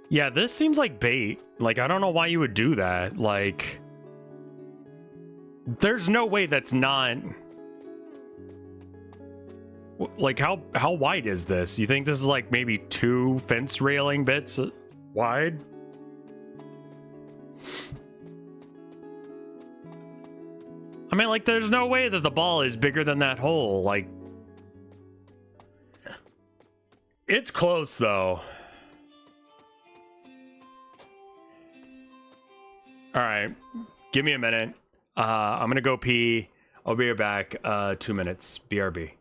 yeah, this seems like bait. Like, I don't know why you would do that. Like, there's no way that's not... Like, how wide is this? You think this is like maybe 2 fence railing bits wide? I mean, like, there's no way that the ball is bigger than that hole. Like, it's close, though. All right, give me a minute. I'm gonna go pee. I'll be right back. 2 minutes. BRB.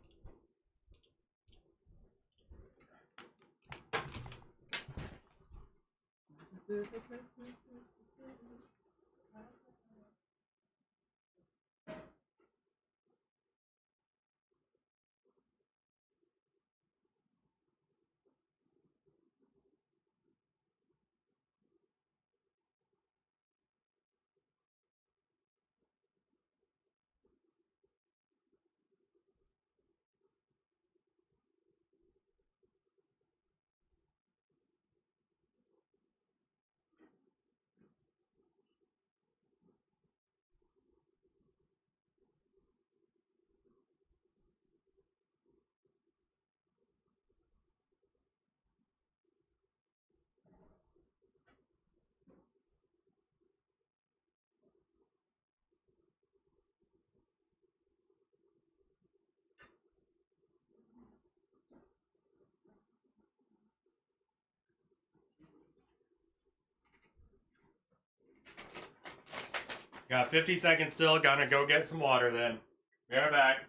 Got 50 seconds still. Gonna go get some water then. Be right back.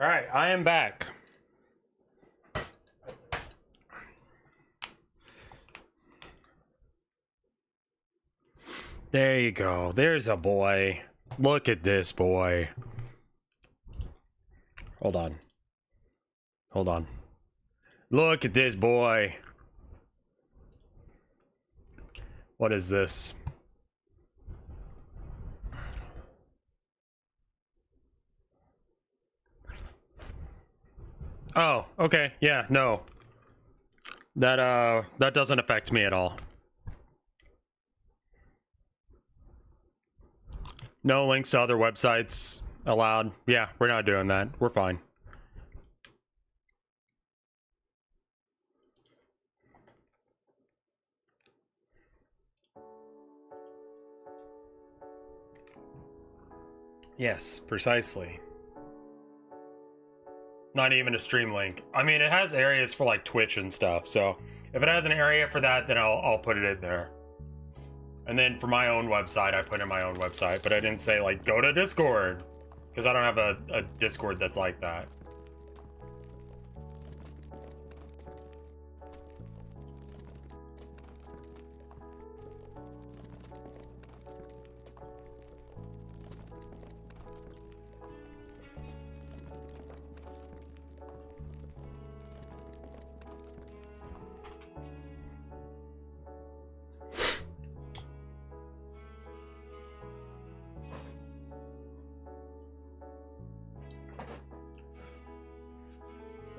All right, I am back. There you go. There's a boy. Look at this boy. Hold on. Hold on. Look at this boy. What is this? Oh, okay. Yeah, no. That doesn't affect me at all. No links to other websites allowed. Yeah, we're not doing that. We're fine. Yes, precisely. Not even a stream link. I mean, it has areas for like Twitch and stuff. So if it has an area for that, then I'll put it in there. And then for my own website, I put in my own website, but I didn't say like, go to Discord, because I don't have a Discord that's like that.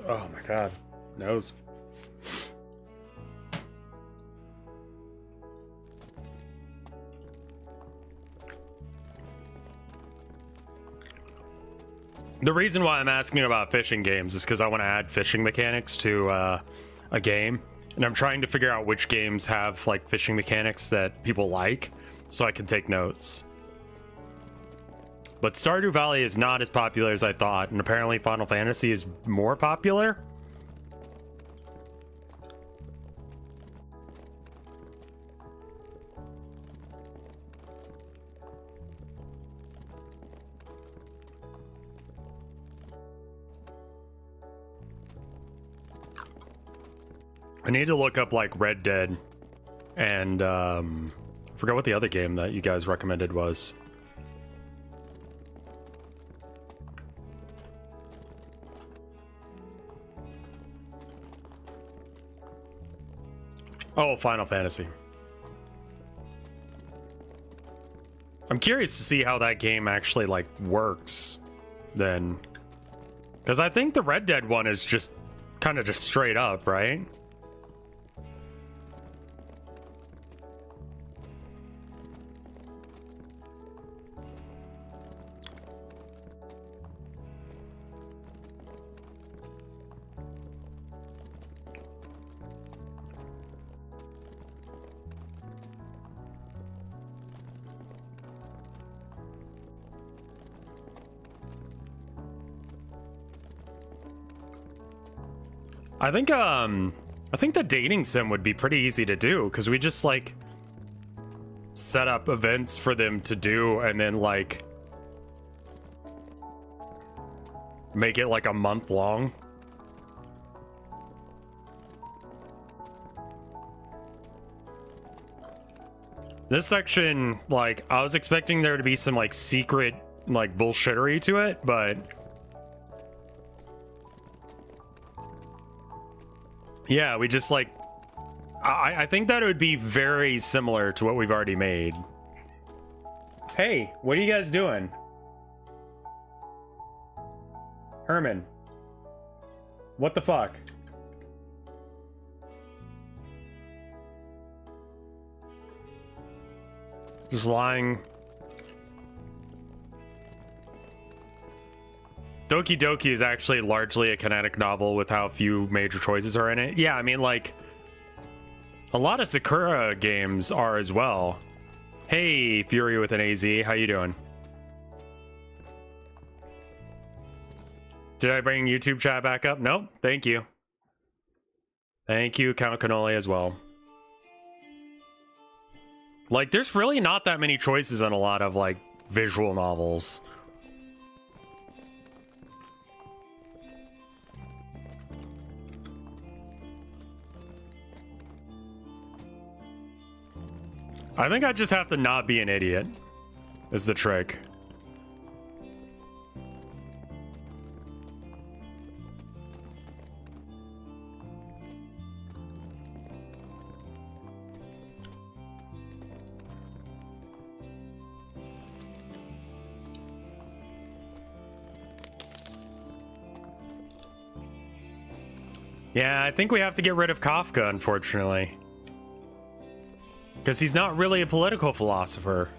Oh my god. Nose. The reason why I'm asking about fishing games is because I want to add fishing mechanics to a game, and I'm trying to figure out which games have like fishing mechanics that people like, so I can take notes. But Stardew Valley is not as popular as I thought, and apparently Final Fantasy is more popular. I need to look up like Red Dead and I forgot what the other game that you guys recommended was. Oh, Final Fantasy. I'm curious to see how that game actually like works then. Because I think the Red Dead one is just kind of just straight up, right? I think the dating sim would be pretty easy to do because we just like set up events for them to do and then like make it like a month long. This section, like, I was expecting there to be some like secret like bullshittery to it, but yeah, we just like, I think that it would be very similar to what we've already made. Hey, what are you guys doing? Herman. What the fuck? Just lying. Doki Doki is actually largely a kinetic novel with how few major choices are in it. Yeah, I mean, like, a lot of Sakura games are as well. Hey, Fury with an AZ, how you doing? Did I bring YouTube chat back up? Nope, thank you. Thank you, Count Cannoli, as well. Like, there's really not that many choices in a lot of, like, visual novels. I think I just have to not be an idiot, is the trick. Yeah, I think we have to get rid of Kafka, unfortunately. Because he's not really a political philosopher.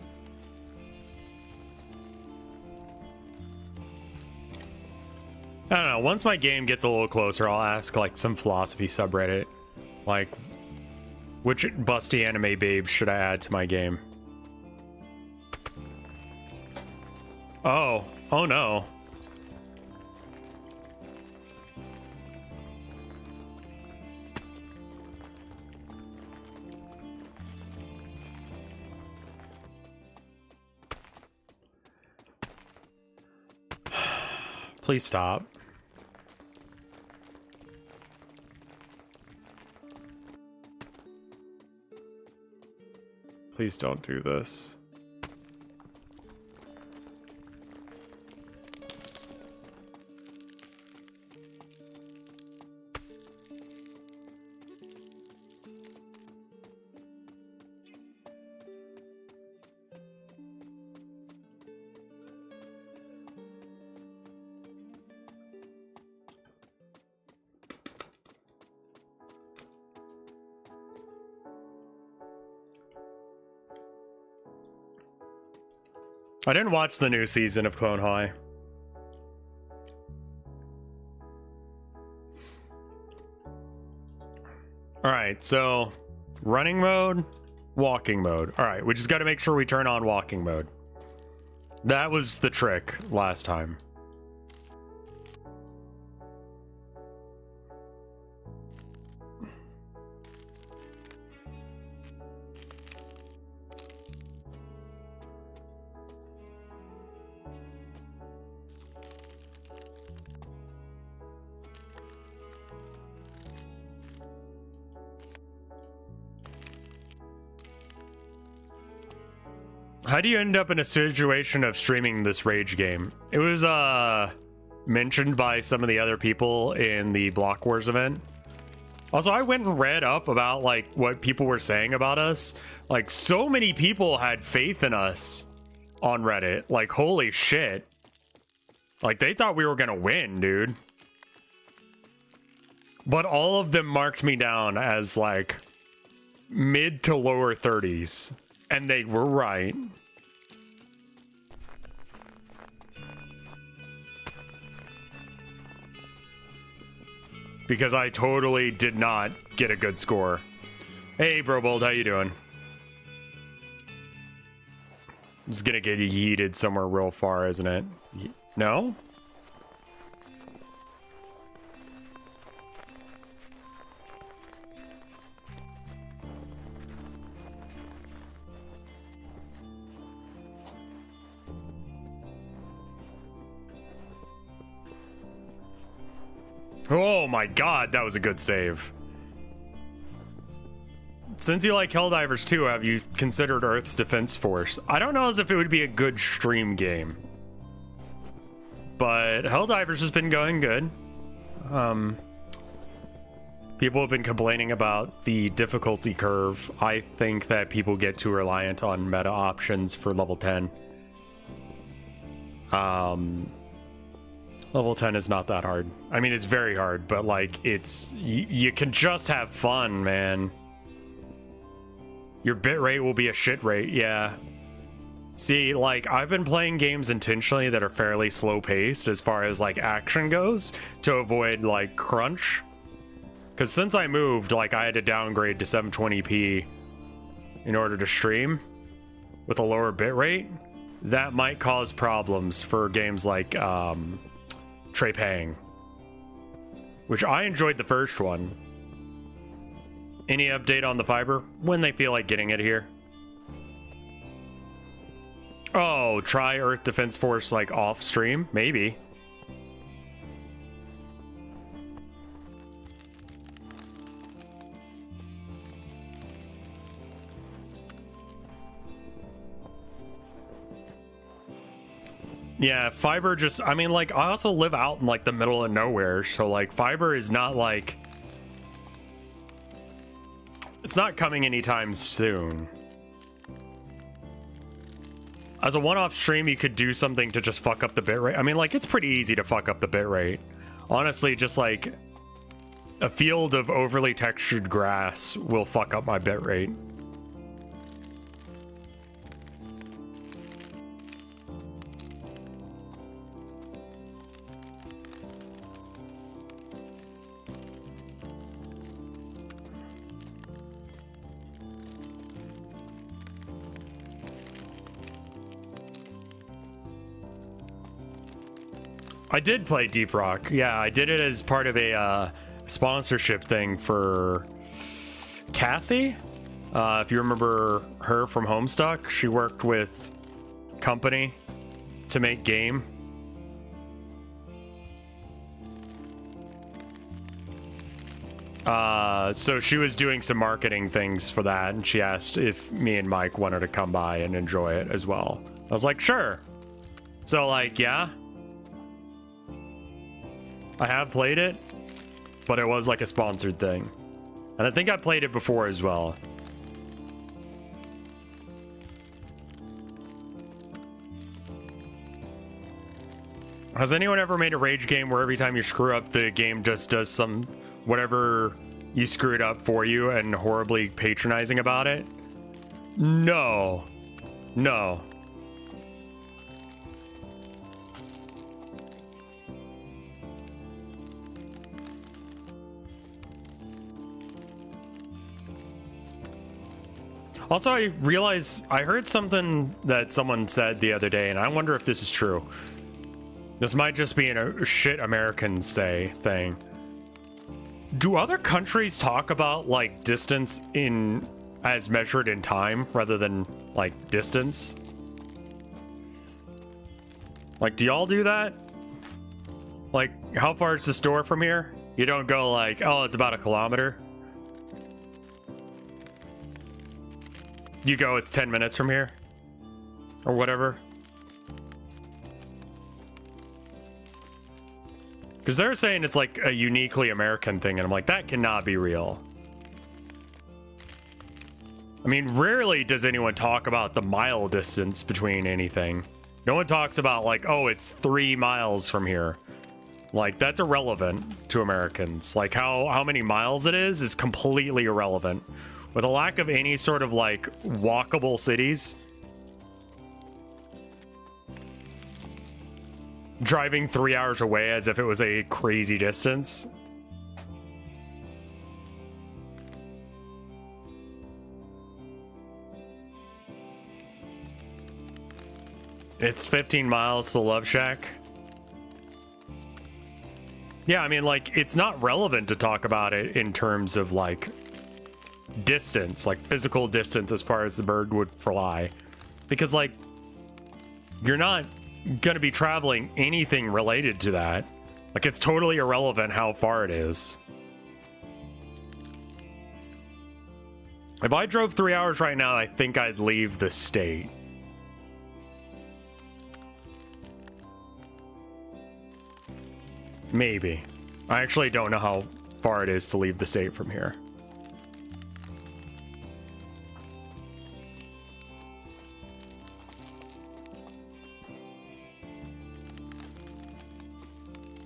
I don't know, once my game gets a little closer, I'll ask like some philosophy subreddit. Like, which busty anime babes should I add to my game? Oh no. Please stop. Please don't do this. I didn't watch the new season of Clone High. Alright, so running mode, walking mode. Alright, we just got to make sure we turn on walking mode. That was the trick last time. How do you end up in a situation of streaming this rage game? It was mentioned by some of the other people in the Block Wars event. Also, I went and read up about like what people were saying about us. Like, so many people had faith in us on Reddit. Like, holy shit. Like, they thought we were gonna win, dude. But all of them marked me down as like mid to lower 30s. And they were right. Because I totally did not get a good score. Hey, Brobold, how you doing? It's gonna get yeeted somewhere real far, isn't it? No? Oh my god, that was a good save. Since you like Helldivers 2, have you considered Earth's Defense Force? I don't know as if it would be a good stream game. But Helldivers has been going good. People have been complaining about the difficulty curve. I think that people get too reliant on meta options for level 10. Level 10 is not that hard. I mean, it's very hard, but like, it's you can just have fun, man. Your bitrate will be a shit rate, yeah. See, like, I've been playing games intentionally that are fairly slow paced as far as like action goes to avoid like crunch. Because since I moved, like, I had to downgrade to 720p in order to stream with a lower bitrate. That might cause problems for games like Trepang, which I enjoyed the first one. Any update on the fiber? When they feel like getting it here. Oh, try Earth Defense Force like off stream? Maybe. Yeah, fiber just, I mean, like, I also live out in, like, the middle of nowhere, so, like, fiber is not, like, it's not coming anytime soon. As a one-off stream, you could do something to just fuck up the bitrate. I mean, like, it's pretty easy to fuck up the bitrate. Honestly, just, like, a field of overly textured grass will fuck up my bitrate. I did play Deep Rock. Yeah, I did it as part of a sponsorship thing for Cassie. If you remember her from Homestuck, she worked with company to make game. So she was doing some marketing things for that, and she asked if me and Mike wanted to come by and enjoy it as well. I was like, sure. So, like, yeah. I have played it, but it was like a sponsored thing. And I think I played it before as well. Has anyone ever made a rage game where every time you screw up, the game just does some whatever you screwed up for you and horribly patronizing about it? No. No. Also, I realized I heard something that someone said the other day, and I wonder if this is true. This might just be a shit Americans say thing. Do other countries talk about, like, distance in as measured in time rather than, like, distance? Like, do y'all do that? Like, how far is the store from here? You don't go like, oh, it's about 1 kilometer. You go, it's 10 minutes from here, or whatever. Because they're saying it's like a uniquely American thing, and I'm like, that cannot be real. I mean, rarely does anyone talk about the mile distance between anything. No one talks about like, oh, it's 3 miles from here. Like, that's irrelevant to Americans. Like, how many miles it is completely irrelevant. With a lack of any sort of, like, walkable cities, driving 3 hours away as if it was a crazy distance. It's 15 miles to Love Shack. Yeah, I mean, like, it's not relevant to talk about it in terms of, like, distance, like physical distance as far as the bird would fly, because like you're not gonna be traveling anything related to that. Like, it's totally irrelevant how far it is. If I drove 3 hours right now, I think I'd leave the state. Maybe. I actually don't know how far it is to leave the state from here.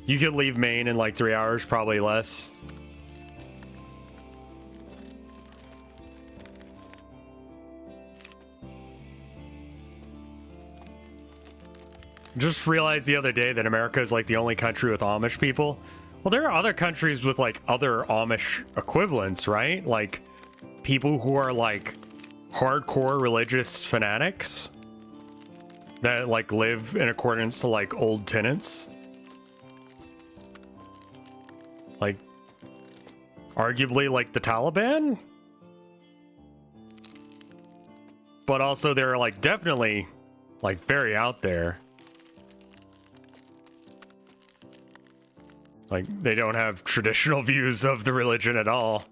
You could leave Maine in like 3 hours, probably less. Just realized the other day that America is like the only country with Amish people. Well, there are other countries with like other Amish equivalents, right? Like people who are like hardcore religious fanatics that like live in accordance to like old tenets. Like, arguably like the Taliban? But also they're like definitely like very out there. Like, they don't have traditional views of the religion at all.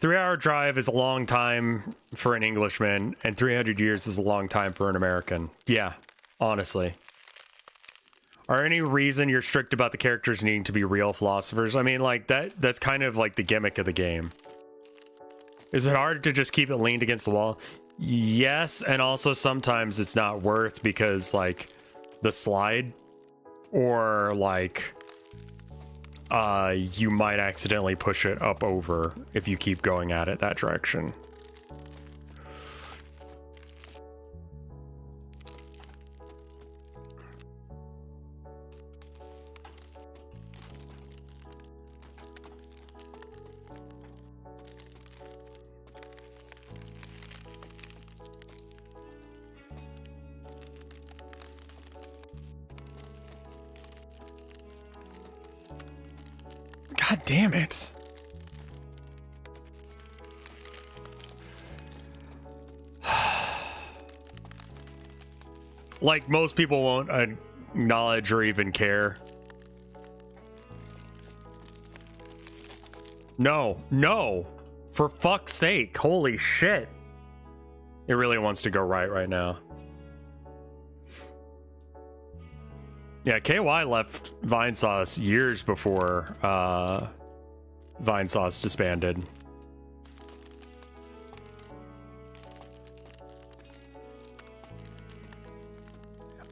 3-hour drive is a long time for an Englishman, and 300 years is a long time for an American. Yeah, honestly. Are any reason you're strict about the characters needing to be real philosophers? I mean, like, that's kind of like the gimmick of the game. Is it hard to just keep it leaned against the wall? Yes, and also sometimes it's not worth because, like, the slide or, like, you might accidentally push it up over if you keep going at it that direction. God damn it. Like, most people won't acknowledge or even care. No, no. For fuck's sake. Holy shit. It really wants to go right now. Yeah, KY left Vinesauce years before Vinesauce disbanded.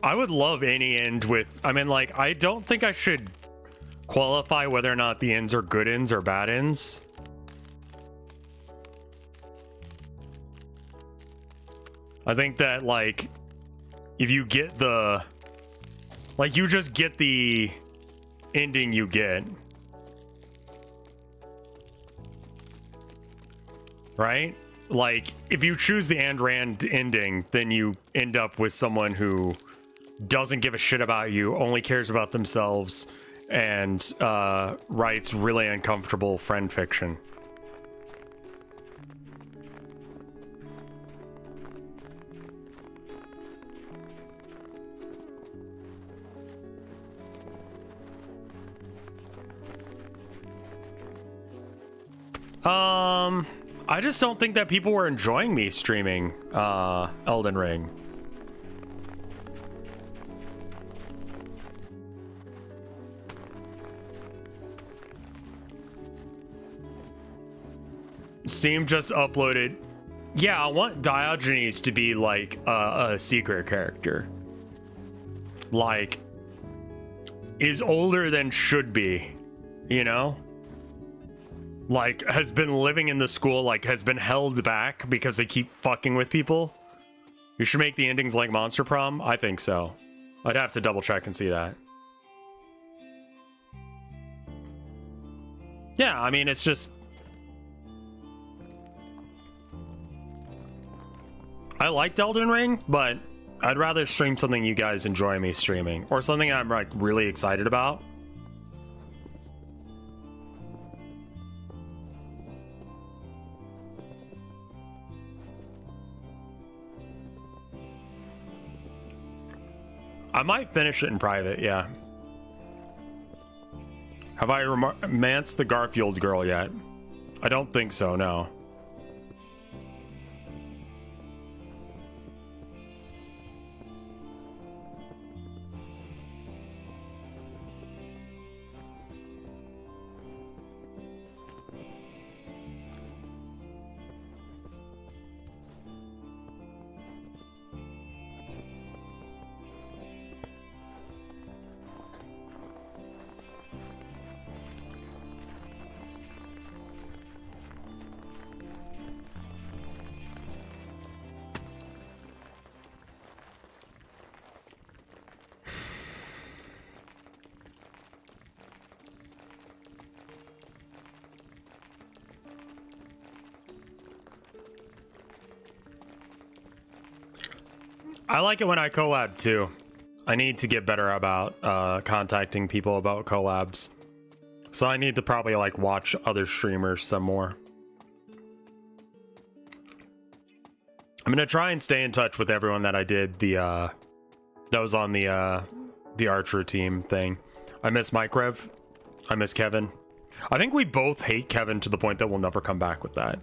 I would love any end with, I mean, like, I don't think I should qualify whether or not the ends are good ends or bad ends. I think that, like, if you get the, like, you just get the ending you get. Right? Like, if you choose the Ayn Rand ending, then you end up with someone who doesn't give a shit about you, only cares about themselves, and writes really uncomfortable friend fiction. I just don't think that people were enjoying me streaming Elden Ring. Steam just uploaded. Yeah, I want Diogenes to be like a secret character. Like, is older than should be, you know? Like, has been living in the school, like, has been held back because they keep fucking with people. You should make the endings like Monster Prom? I think so. I'd have to double check and see that. Yeah, I mean, it's just... I liked Elden Ring, but I'd rather stream something you guys enjoy me streaming. Or something I'm, like, really excited about. I might finish it in private, yeah. Have I romanced the Garfield girl yet? I don't think so, no. I like it when I collab too. I need to get better about contacting people about collabs. So I need to probably like watch other streamers some more. I'm gonna try and stay in touch with everyone that I did the that was on the Archer team thing. I miss Mike Rev. I miss Kevin. I think we both hate Kevin to the point that we'll never come back with that.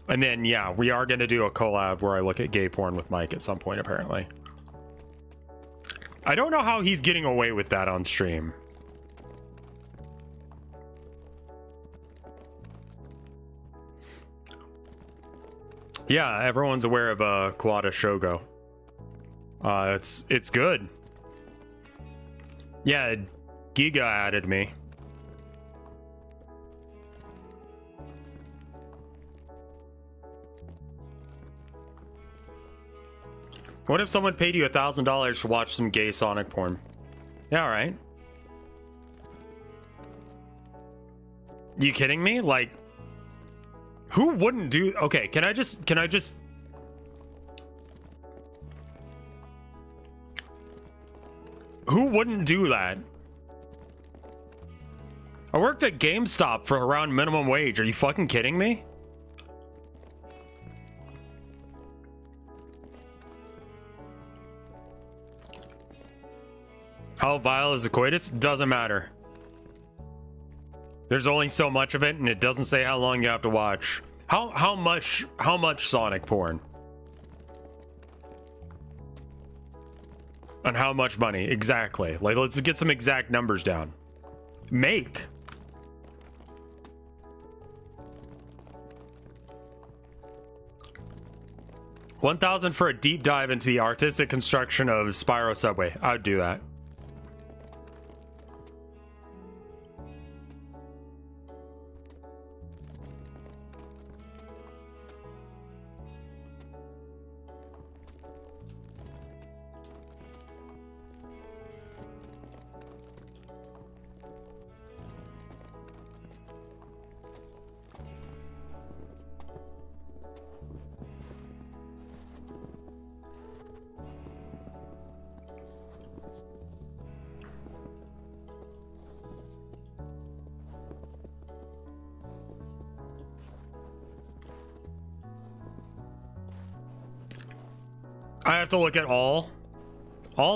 And then, yeah, we are going to do a collab where I look at gay porn with Mike at some point, apparently. I don't know how he's getting away with that on stream. Yeah, everyone's aware of Quada Shogo. It's good. Yeah, Giga added me. What if someone paid you $1,000 to watch some gay Sonic porn? Yeah, all right. You kidding me? Like, who wouldn't do? Okay, can I just? Who wouldn't do that? I worked at GameStop for around minimum wage. Are you fucking kidding me? How vile is the coitus? Doesn't matter. There's only so much of it, and it doesn't say how long you have to watch. How much Sonic porn? And how much money? Exactly. Like, let's get some exact numbers down. Make. $1,000 for a deep dive into the artistic construction of Spyro Subway. I would do that. I have to look at all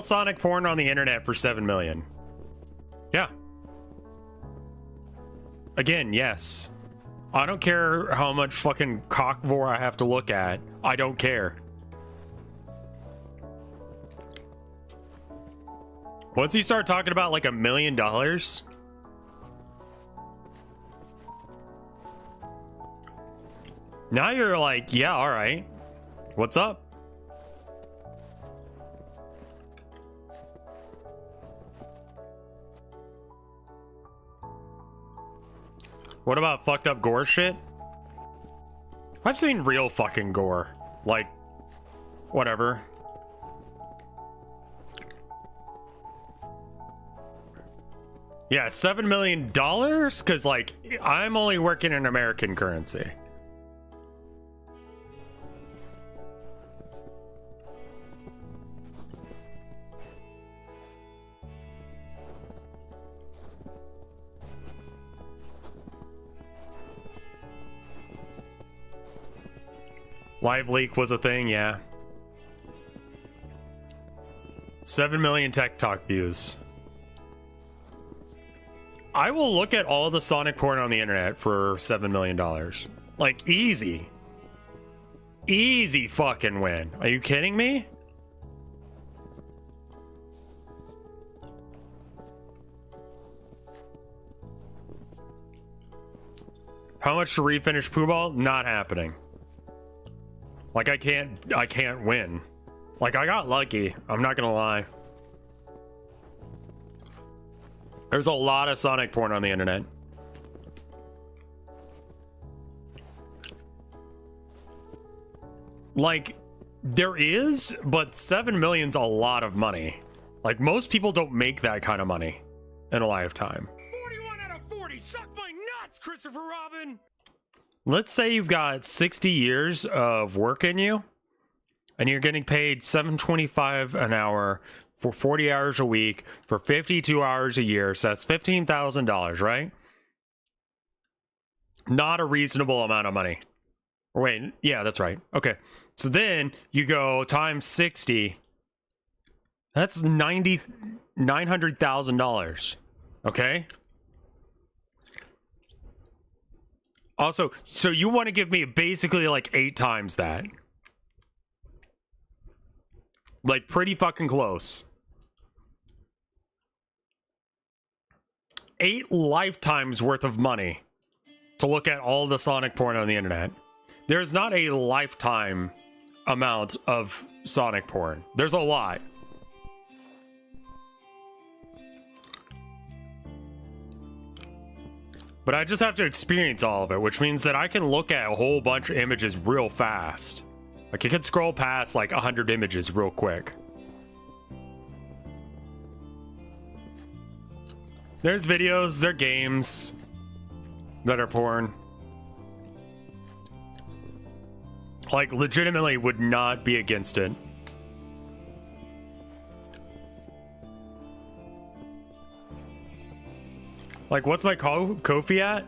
Sonic porn on the internet for 7 million. Yeah. Again, yes. I don't care how much fucking cockvore I have to look at. I don't care. Once you start talking about like $1 million, now you're like, yeah, all right. What's up? What about fucked up gore shit? I've seen real fucking gore. Like, whatever. Yeah, $7 million? Because, like, I'm only working in American currency. Live leak was a thing, yeah. 7 million Tech Talk views. I will look at all the Sonic porn on the internet for $7 million. Like, easy. Easy fucking win. Are you kidding me? How much to refinish Pooh Ball? Not happening. Like, I can't win. Like, I got lucky. I'm not gonna lie. There's a lot of Sonic porn on the internet. Like, there is, but 7 million's a lot of money. Like, most people don't make that kind of money in a lifetime. 41 out of 40, suck my nuts, Christopher Robin! Let's say you've got 60 years of work in you, and you're getting paid $7.25 an hour for 40 hours a week for 52 hours a year. So that's $15,000, right? Not a reasonable amount of money. Wait, yeah, that's right. Okay. So then you go times 60. That's $900,000. Okay. Also, so you want to give me basically like 8 times that. Like, pretty fucking close. 8 lifetimes worth of money to look at all the Sonic porn on the internet. There's not a lifetime amount of Sonic porn. There's a lot. But I just have to experience all of it, which means that I can look at a whole bunch of images real fast. Like, I can scroll past like 100 images real quick. There's videos, there are games that are porn. Like, legitimately would not be against it. Like, what's my Ko-fi at?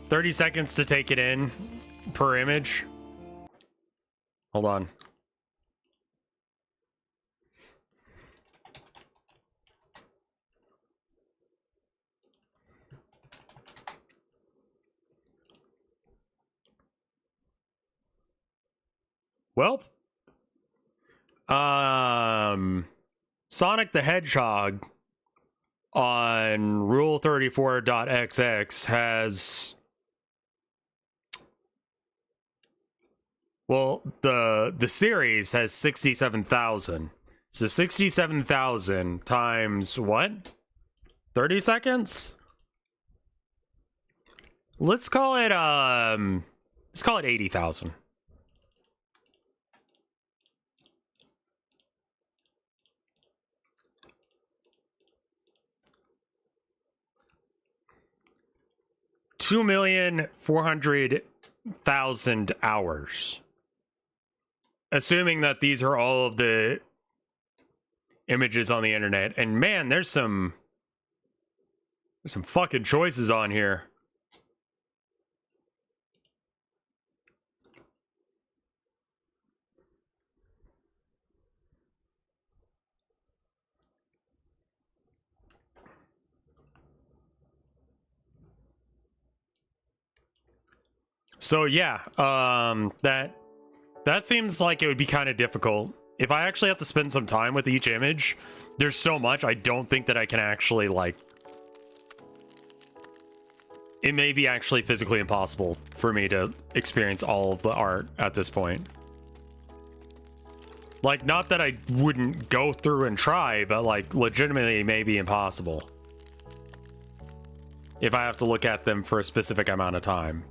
30 seconds to take it in per image. Hold on. Well, Sonic the Hedgehog on rule34.xx has, well, the series has 67,000. So 67,000 times what? 30 seconds? Let's call it 80,000. $2,400,000 hours. Assuming that these are all of the images on the internet. And man, there's some fucking choices on here. So yeah, that seems like it would be kind of difficult. If I actually have to spend some time with each image, there's so much I don't think that I can actually, like, it may be actually physically impossible for me to experience all of the art at this point. Like, not that I wouldn't go through and try, but like legitimately it may be impossible if I have to look at them for a specific amount of time.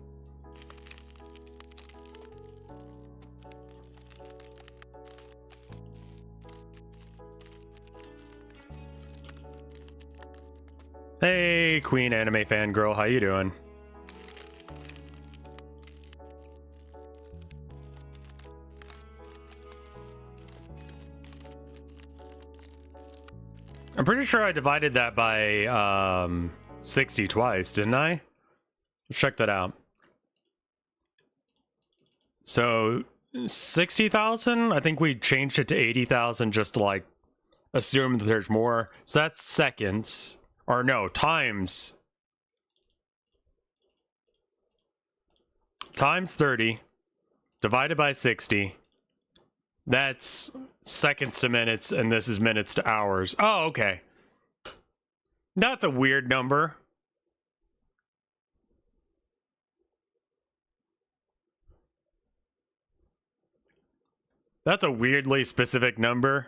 Hey, Queen Anime Fangirl, how you doing? I'm pretty sure I divided that by 60 twice, didn't I? Let's check that out. So 60,000? I think we changed it to 80,000 just to like assume that there's more. So that's seconds. Or no, times 30 divided by 60. That's seconds to minutes, and this is minutes to hours. Oh, okay. That's a weird number. That's a weirdly specific number.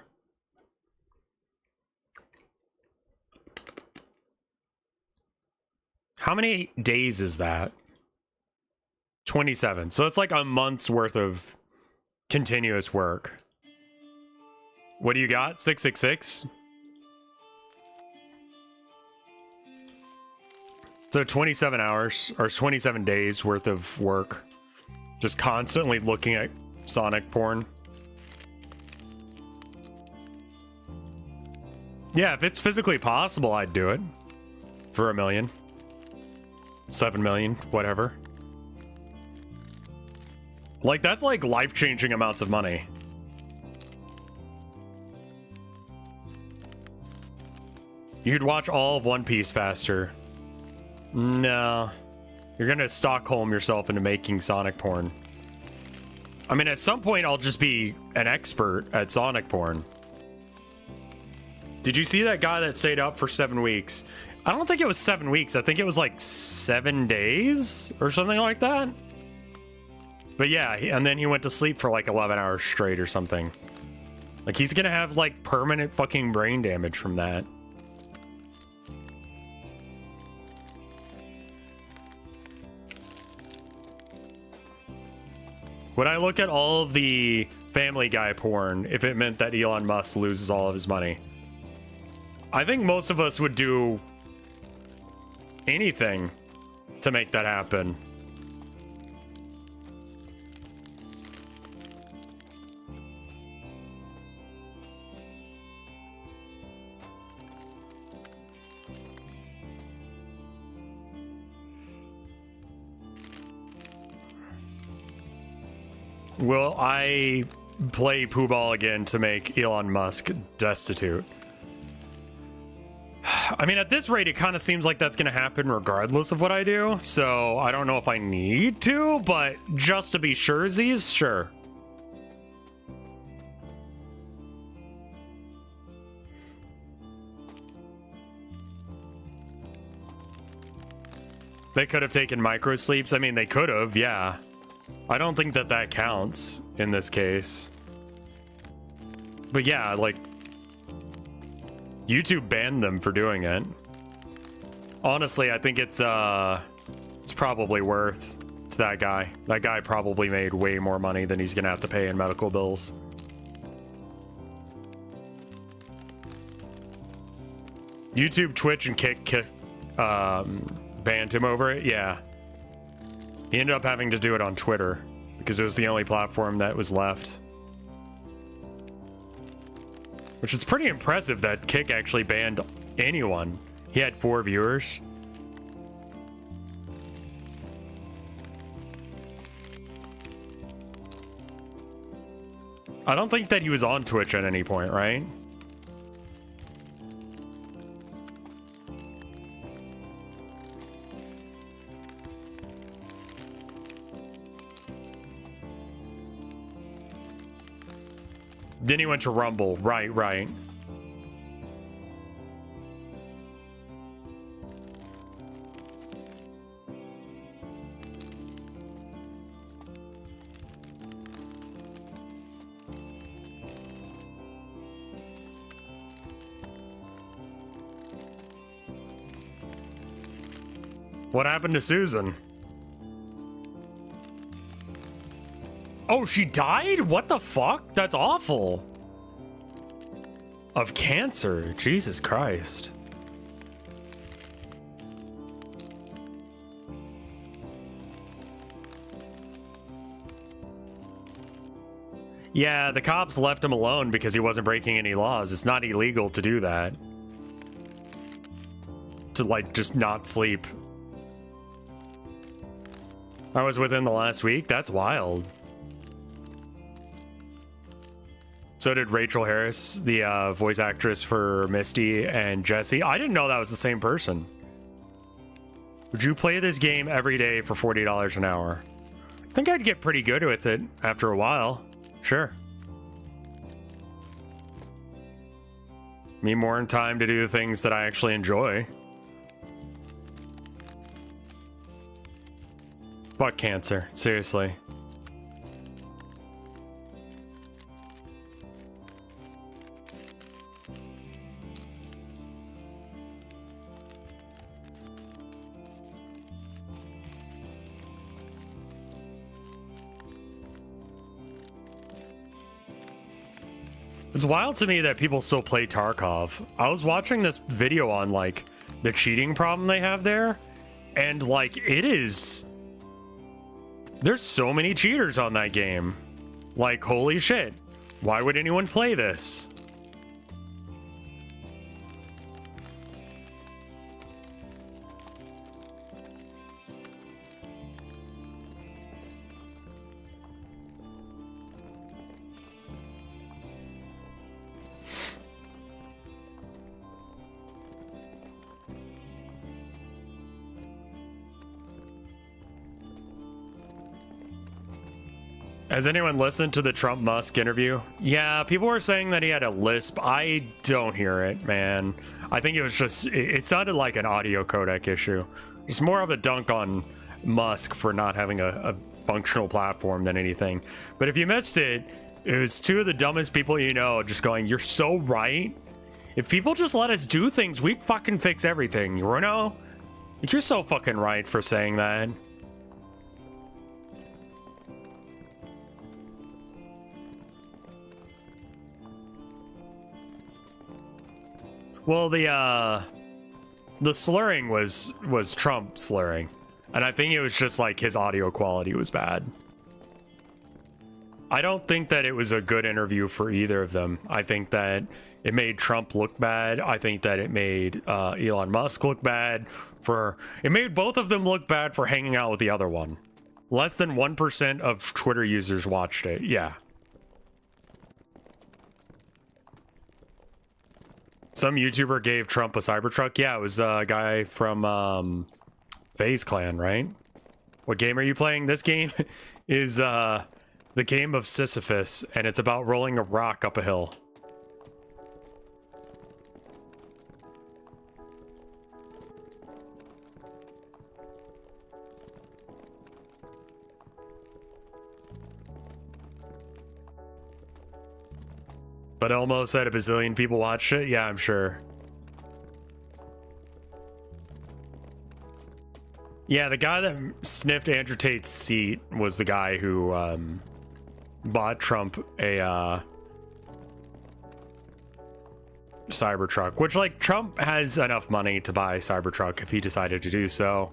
How many days is that? 27. So it's like a month's worth of continuous work. What do you got? 666? So 27 hours or 27 days worth of work. Just constantly looking at Sonic porn. Yeah, if it's physically possible, I'd do it. For $1 million. 7 million, whatever. Like, that's like life-changing amounts of money. You could watch all of One Piece faster. No. You're gonna Stockholm yourself into making Sonic porn. I mean, at some point, I'll just be an expert at Sonic porn. Did you see that guy that stayed up for 7 weeks? I don't think it was 7 weeks. I think it was like 7 days or something like that. But yeah, and then he went to sleep for like 11 hours straight or something. Like, he's gonna have like permanent fucking brain damage from that. Would I look at all of the Family Guy porn if it meant that Elon Musk loses all of his money? I think most of us would do anything to make that happen. Will I play Pooh Ball again to make Elon Musk destitute? I mean, at this rate, it kind of seems like that's going to happen regardless of what I do. So I don't know if I need to, but just to be surezies, sure. They could have taken micro sleeps. I mean, they could have, yeah. I don't think that that counts in this case. But yeah, like, YouTube banned them for doing it. Honestly, I think it's probably worth to that guy. That guy probably made way more money than he's gonna have to pay in medical bills. YouTube, Twitch, and Kick banned him over it, yeah. He ended up having to do it on Twitter because it was the only platform that was left. Which is pretty impressive that Kick actually banned anyone. He had 4 viewers. I don't think that he was on Twitch at any point, right? Then he went to Rumble. Right. What happened to Susan? Oh, she died? What the fuck? That's awful. Of cancer. Jesus Christ. Yeah, the cops left him alone because he wasn't breaking any laws. It's not illegal to do that. To, like, just not sleep. I was within the last week? That's wild. So did Rachel Harris, the voice actress for Misty and Jesse. I didn't know that was the same person. Would you play this game every day for $40 an hour? I think I'd get pretty good with it after a while. Sure. Me more in time to do the things that I actually enjoy. Fuck cancer, seriously. It's wild to me that people still play Tarkov. I was watching this video on, like, the cheating problem they have there, and, like, it is... There's so many cheaters on that game. Like, holy shit. Why would anyone play this? Has anyone listened to the Trump Musk interview? Yeah, people were saying that he had a lisp. I don't hear it, man. I think it was just, it sounded like an audio codec issue. It's more of a dunk on Musk for not having a functional platform than anything. But if you missed it, it was two of the dumbest people you know just going, "You're so right. If people just let us do things, we'd fucking fix everything, you know? You're so fucking right for saying that." Well, the slurring was Trump slurring, and I think it was just like his audio quality was bad. I don't think that it was a good interview for either of them. I think that it made Trump look bad. I think that it made Elon Musk look bad it made both of them look bad for hanging out with the other one. Less than 1% of Twitter users watched it. Yeah. Some YouTuber gave Trump a Cybertruck. Yeah, it was a guy from FaZe Clan, right? What game are you playing? This game is the Game of Sisyphus, and it's about rolling a rock up a hill. But almost said a bazillion people watched it. Yeah, I'm sure. Yeah, the guy that sniffed Andrew Tate's seat was the guy who bought Trump a Cybertruck, which, like, Trump has enough money to buy a Cybertruck if he decided to do so.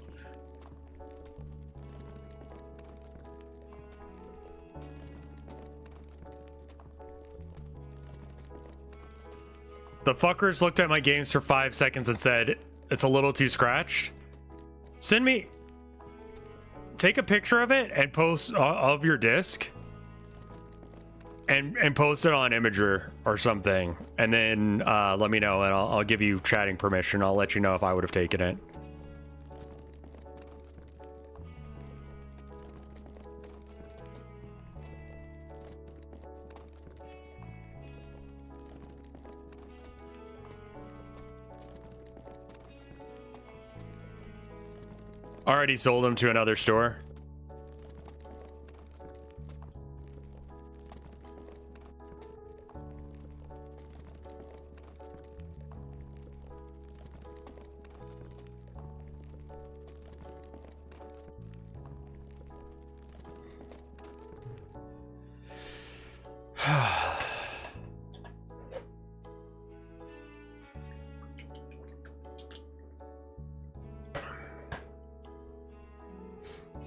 The fuckers looked at my games for 5 seconds and said, "It's a little too scratched." Take a picture of it and post of your disc and post it on Imager or something. And then let me know and I'll give you chatting permission. I'll let you know if I would have taken it. Already sold them to another store.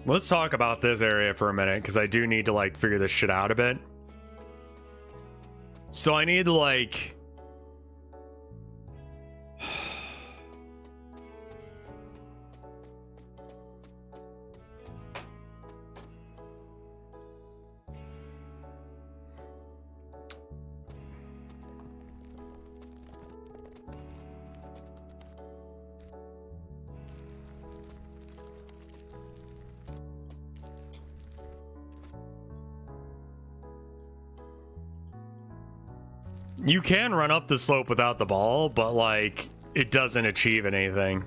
Let's talk about this area for a minute, because I do need to, like, figure this shit out a bit. So I need to, like... You can run up the slope without the ball, but, like, it doesn't achieve anything.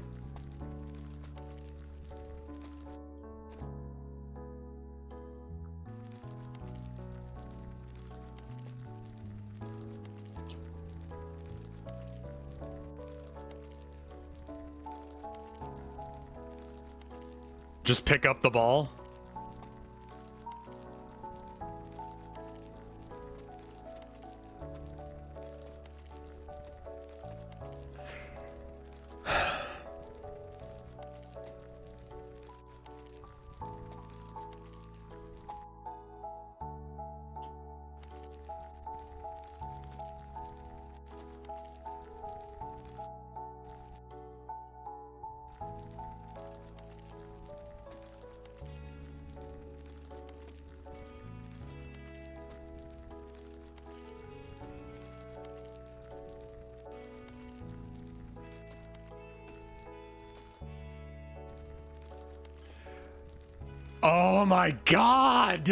Just pick up the ball. Oh my god!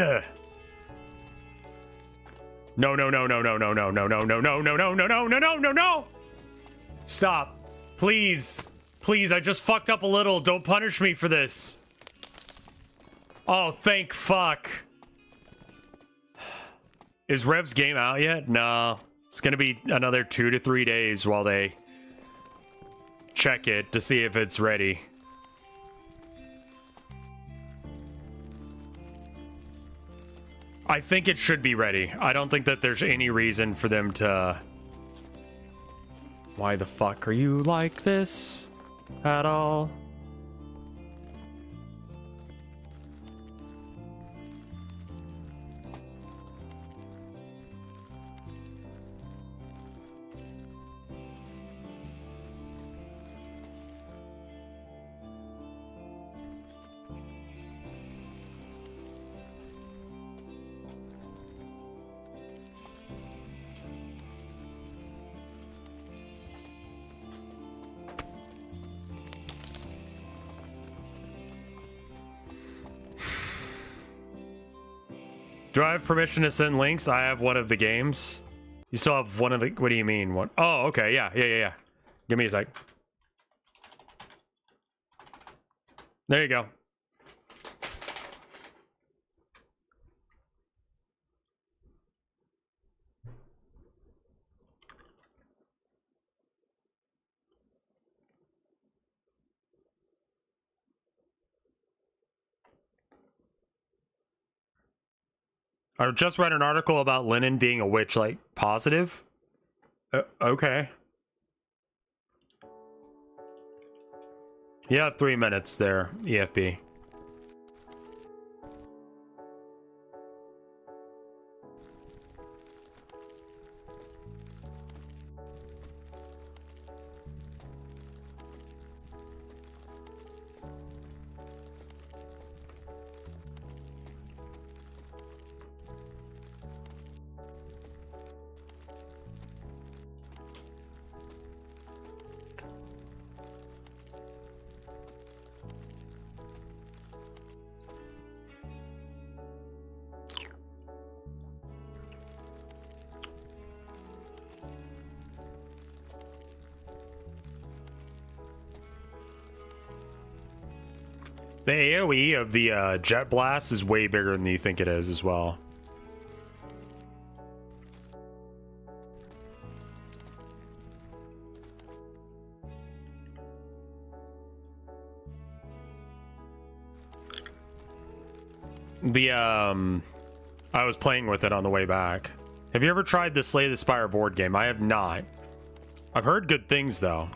No, no, no, no, no, no, no, no, no, no, no, no, no, no, no, no, no, no, no! Stop. Please. Please, I just fucked up a little. Don't punish me for this. Oh, thank fuck. Is Rev's game out yet? No. It's gonna be another 2 to 3 days while they check it to see if it's ready. I think it should be ready. I don't think that there's any reason for them to... Why the fuck are you like this at all? Do I have permission to send links? I have one of the games. You still have one of the... What do you mean? One? Oh, okay. Yeah. Give me a sec. There you go. I just read an article about Lennon being a witch, like, positive. Okay. You have 3 minutes there, EFB. The AoE of the jet blast is way bigger than you think it is as well. I was playing with it on the way back. Have you ever tried the Slay the Spire board game? I have not. I've heard good things though.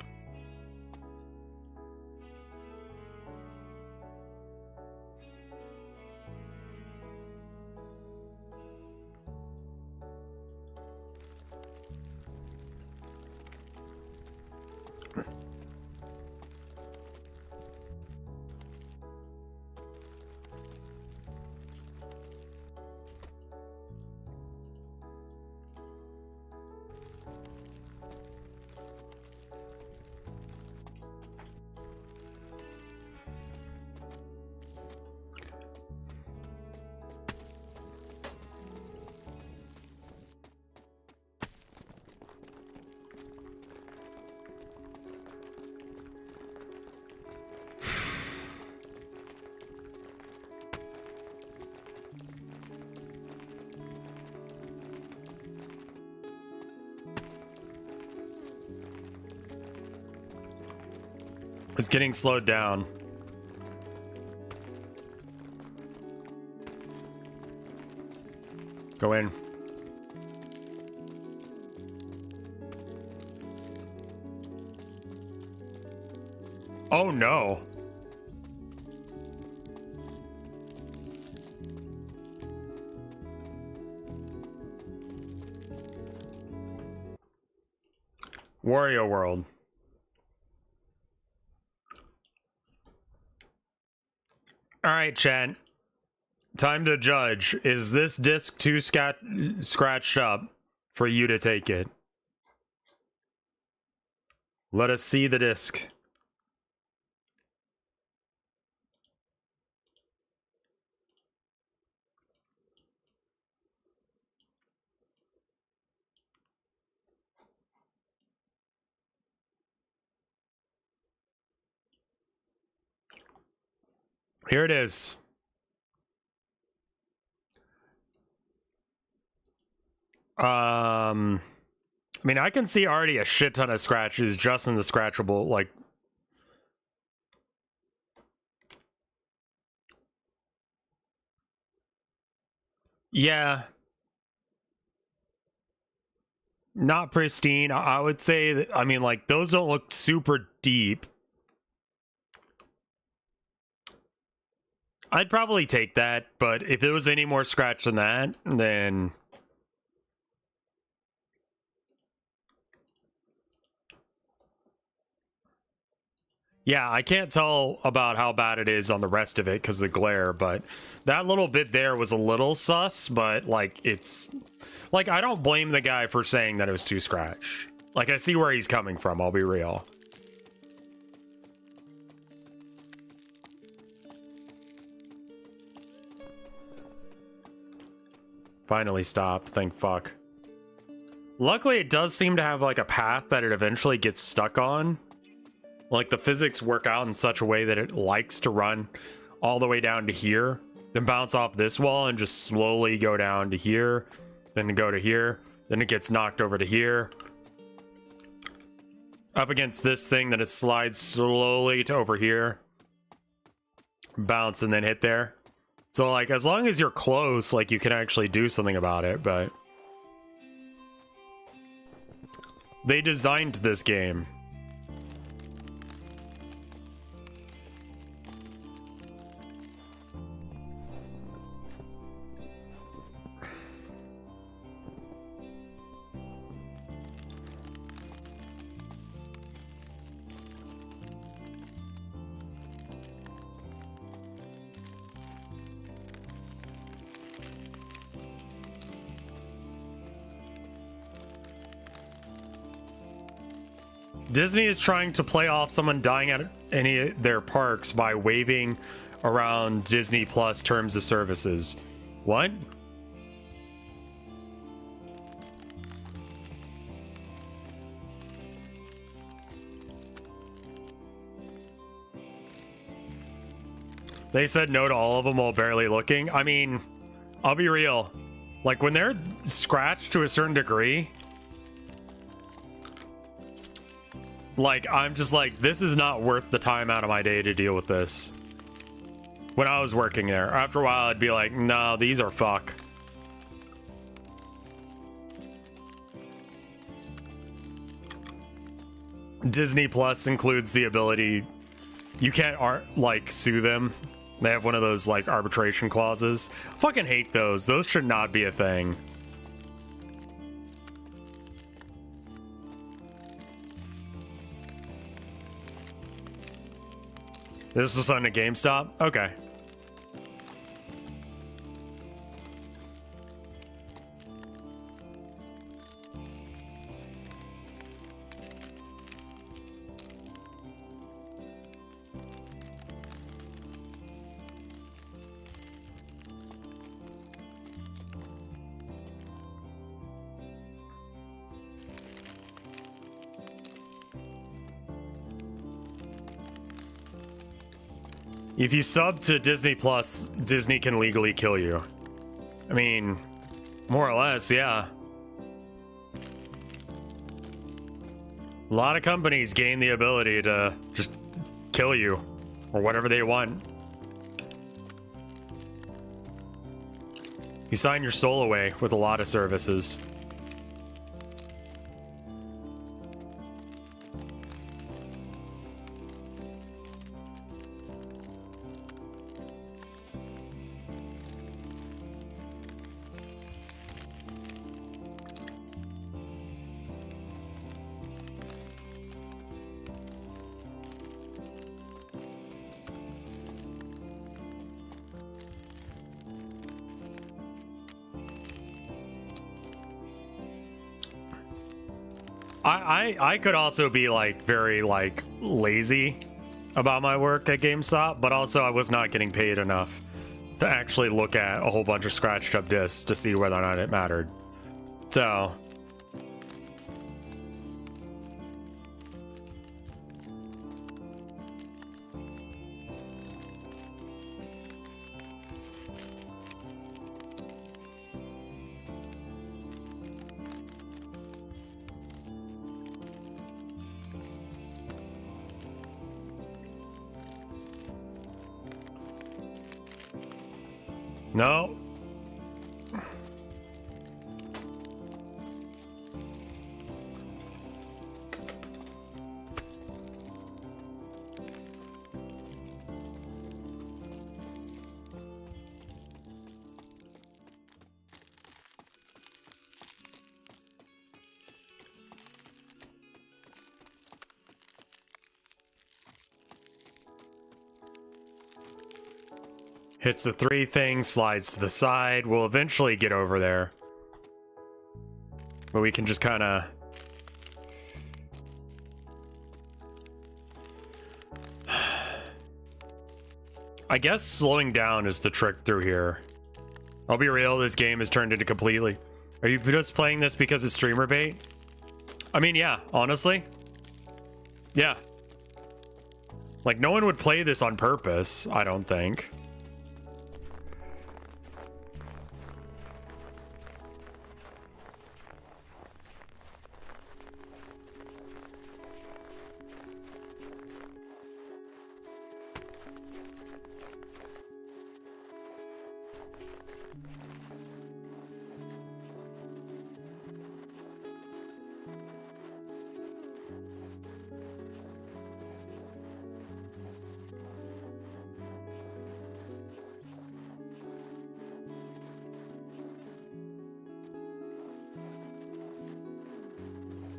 It's getting slowed down. Go in. Oh no. Wario World. All right, Chad. Time to judge. Is this disc too scratched up for you to take it? Let us see the disc. Here it is. I mean, I can see already a shit ton of scratches just in the scratchable, like... Yeah. Not pristine. I would say that, I mean, like, those don't look super deep. I'd probably take that, but if it was any more scratch than that, then... Yeah, I can't tell about how bad it is on the rest of it because of the glare, but that little bit there was a little sus, but, like, it's... Like, I don't blame the guy for saying that it was too scratch. Like, I see where he's coming from, I'll be real. Finally stopped, thank fuck. Luckily, it does seem to have, like, a path that it eventually gets stuck on. Like, the physics work out in such a way that it likes to run all the way down to here, then bounce off this wall and just slowly go down to here, then go to here, then it gets knocked over to here. Up against this thing, then it slides slowly to over here. Bounce and then hit there. So, like, as long as you're close, like, you can actually do something about it, but... They designed this game. Disney is trying to play off someone dying at any of their parks by waving around Disney Plus terms of services. What? They said no to all of them while barely looking. I mean, I'll be real. Like, when they're scratched to a certain degree, like, I'm just like, this is not worth the time out of my day to deal with this. When I was working there, after a while, I'd be like, no, these are fuck. Disney Plus includes the ability, you can't, like, sue them. They have one of those, like, arbitration clauses. Fucking hate those. Those should not be a thing. This was on a GameStop? Okay. If you sub to Disney Plus, Disney can legally kill you. I mean, more or less, yeah. A lot of companies gain the ability to just kill you, or whatever they want. You sign your soul away with a lot of services. I could also be like very like lazy about my work at GameStop, but also I was not getting paid enough to actually look at a whole bunch of scratched up discs to see whether or not it mattered. So No. Hits the 3 thing, slides to the side. We'll eventually get over there. But we can just kind of... I guess slowing down is the trick through here. I'll be real, this game has turned into completely... Are you just playing this because it's streamer bait? I mean, yeah, honestly. Yeah. Like, no one would play this on purpose, I don't think.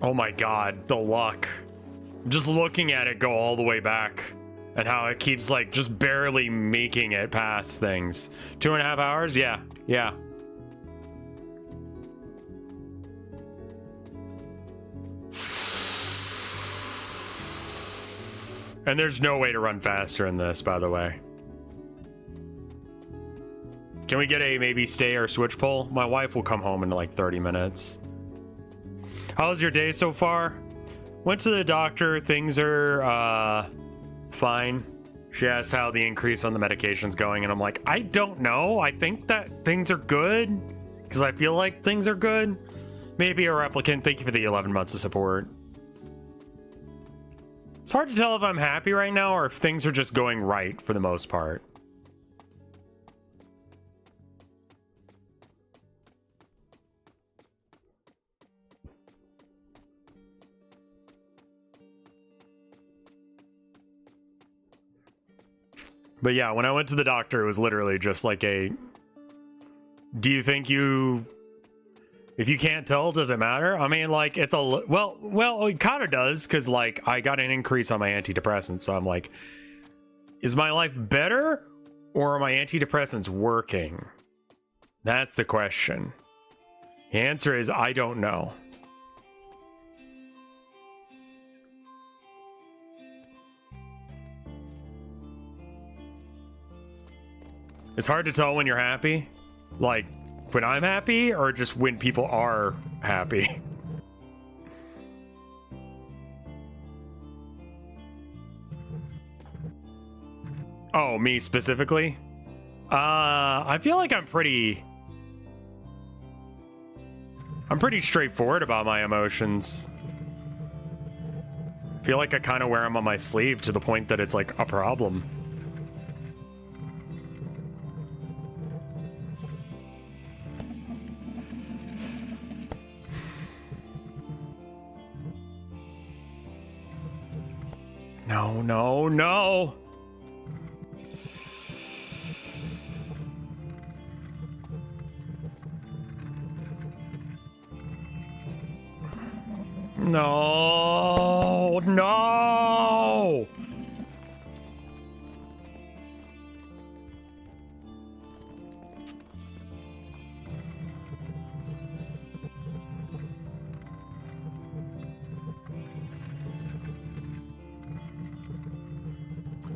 Oh my god, the luck. Just looking at it go all the way back. And how it keeps like just barely making it past things. 2.5 hours? Yeah, yeah. And there's no way to run faster in this, by the way. Can we get a maybe stay or switch poll? My wife will come home in like 30 minutes. How's your day so far? Went to the doctor. Things are fine. She asked how the increase on the medication's going, and I'm like, I don't know. I think that things are good because I feel like things are good. Maybe a replicant. Thank you for the 11 months of support. It's hard to tell if I'm happy right now or if things are just going right for the most part. But yeah, when I went to the doctor, it was literally just like a, do you think you, if you can't tell, does it matter? I mean, like, it's a, well, it kind of does, because, like, I got an increase on my antidepressants, so I'm like, is my life better, or are my antidepressants working? That's the question. The answer is, I don't know. It's hard to tell when you're happy. Like, when I'm happy, or just when people are happy. Oh, me specifically? I feel like I'm pretty straightforward about my emotions. I feel like I kind of wear them on my sleeve to the point that it's like a problem. No, no, no! No, no!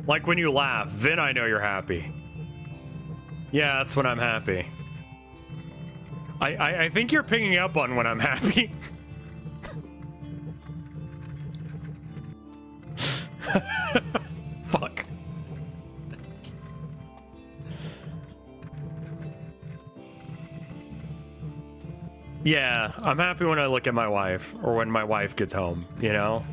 Like when you laugh, then I know you're happy. Yeah, that's when I'm happy. I think you're picking up on when I'm happy. Fuck. Yeah, I'm happy when I look at my wife, or when my wife gets home, you know?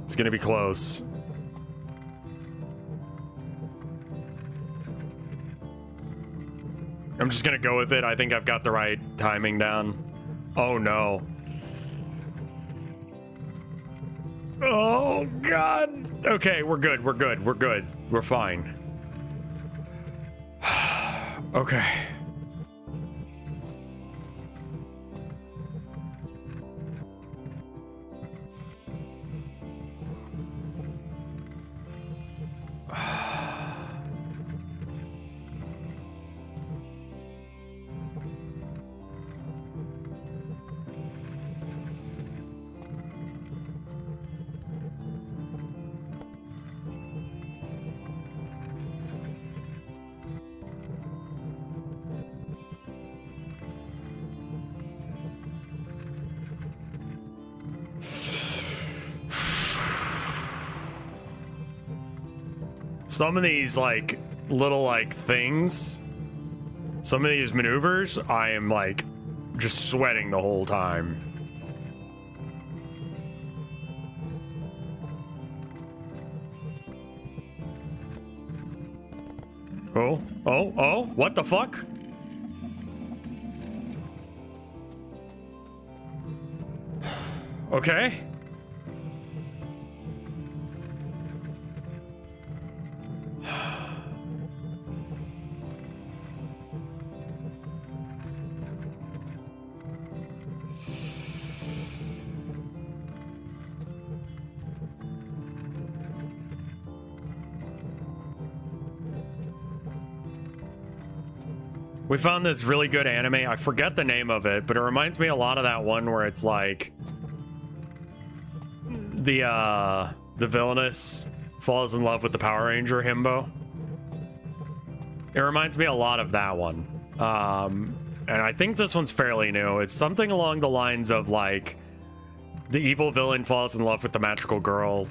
It's gonna be close. I'm just gonna go with it. I think I've got the right timing down. Oh no. Oh god. Okay, we're good. We're good. We're good. We're fine. Okay. Some of these like little like things, some of these maneuvers, I am like just sweating the whole time. Oh, what the fuck? Okay. We found this really good anime. I forget the name of it, but it reminds me a lot of that one where it's like the villainess falls in love with the Power Ranger himbo. It reminds me a lot of that one. And I think this one's fairly new. It's something along the lines of like the evil villain falls in love with the magical girl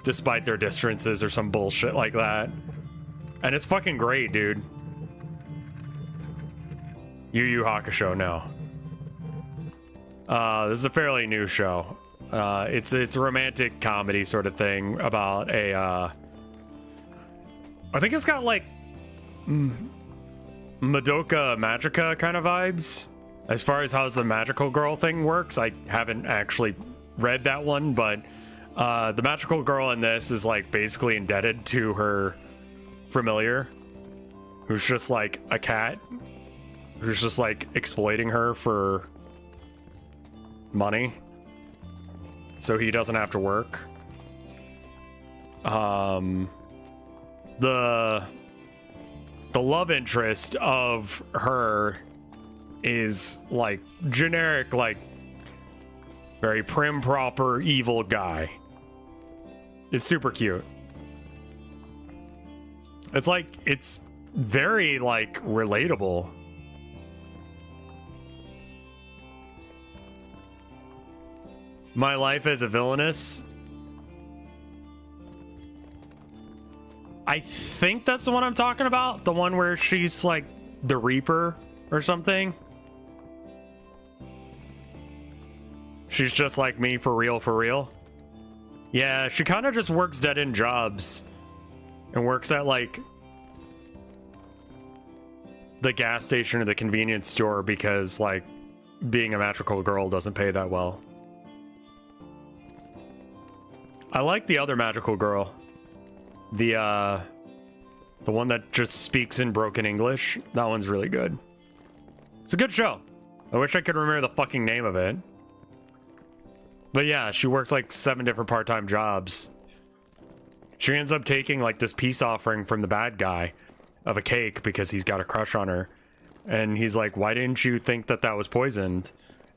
despite their differences or some bullshit like that. And it's fucking great, dude. Yu Yu Hakusho, no. This is a fairly new show. It's a romantic comedy sort of thing about a, I think it's got like Madoka Magica kind of vibes. As far as how the magical girl thing works, I haven't actually read that one, but the magical girl in this is like basically indebted to her familiar, who's just like a cat, who's just like exploiting her for money so he doesn't have to work. The love interest of her is like generic, like very prim proper evil guy. It's super cute. It's like, it's very like relatable. My life as a villainess. I think that's the one I'm talking about. The one where she's like the Reaper or something. She's just like me for real, for real. Yeah, she kind of just works dead-end jobs and works at like the gas station or the convenience store because like being a magical girl doesn't pay that well. I like the other magical girl. The one that just speaks in broken English. That one's really good. It's a good show. I wish I could remember the fucking name of it. But yeah, she works like 7 different part-time jobs. She ends up taking like this peace offering from the bad guy of a cake because he's got a crush on her. And he's like, why didn't you think that that was poisoned?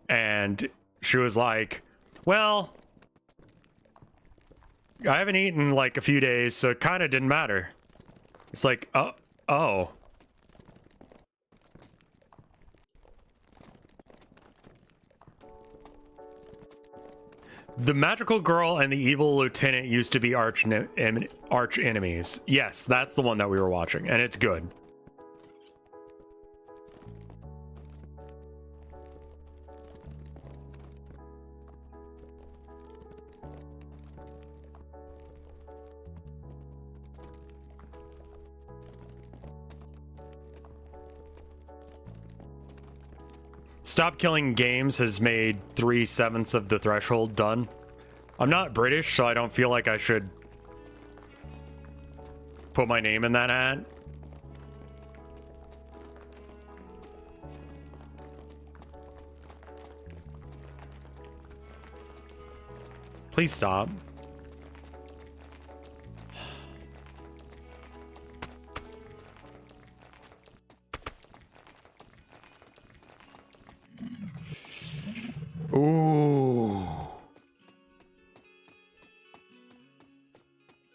And she was like, well, I haven't eaten in like a few days, so it kind of didn't matter. It's like, oh. The magical girl and the evil lieutenant used to be arch enemies. Yes, that's the one that we were watching, and it's good. Stop Killing Games has made 3/7 of the threshold done. I'm not British, so I don't feel like I should put my name in that hat. Please stop. Ooh.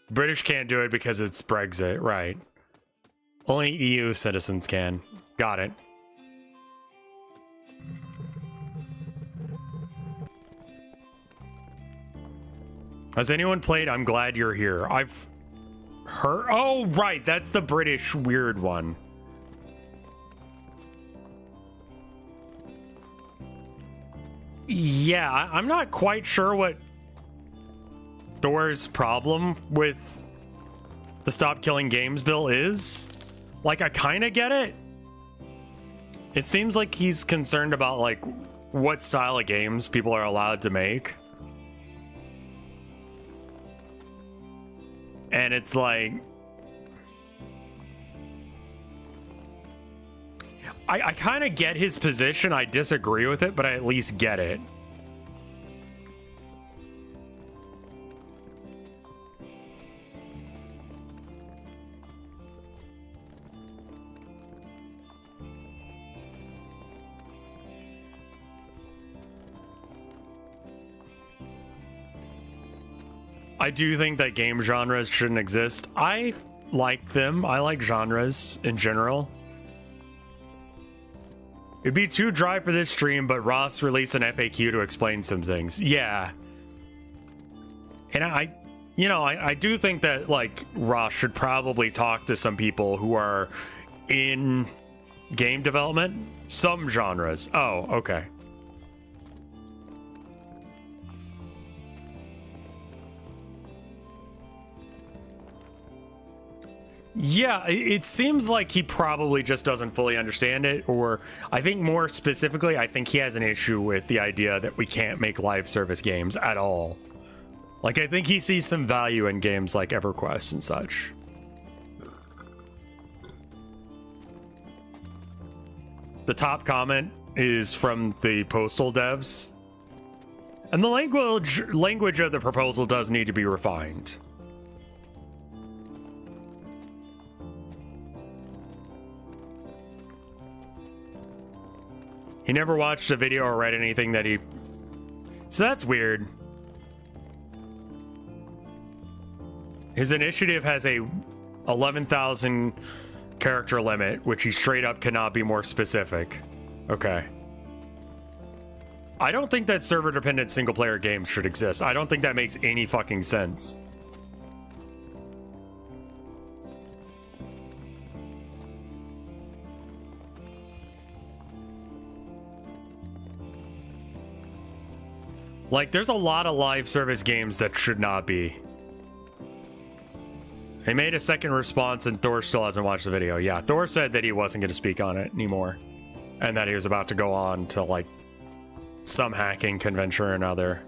British can't do it because it's Brexit, right? Only EU citizens can. Got it. Has anyone played I'm Glad You're Here? I've heard. Oh, right. That's the British weird one. Yeah, I'm not quite sure what Thor's problem with the Stop Killing Games bill is. Like, I kind of get it. It seems like he's concerned about, like, what style of games people are allowed to make. And it's like, I kind of get his position. I disagree with it, but I at least get it. I do think that game genres shouldn't exist. I like them. I like genres in general. It'd be too dry for this stream, but Ross released an FAQ to explain some things. Yeah. And I do think that, like, Ross should probably talk to some people who are in game development. Some genres. Oh, okay. Yeah, it seems like he probably just doesn't fully understand it, or I think more specifically, I think he has an issue with the idea that we can't make live service games at all. Like, I think he sees some value in games like EverQuest and such. The top comment is from the Postal devs. And the language of the proposal does need to be refined. He never watched a video or read anything that he... So that's weird. His initiative has a 11,000 character limit, which he straight up cannot be more specific. Okay. I don't think that server-dependent single-player games should exist. I don't think that makes any fucking sense. Like, there's a lot of live service games that should not be. He made a second response and Thor still hasn't watched the video. Yeah, Thor said that he wasn't going to speak on it anymore. And that he was about to go on to, like, some hacking convention or another.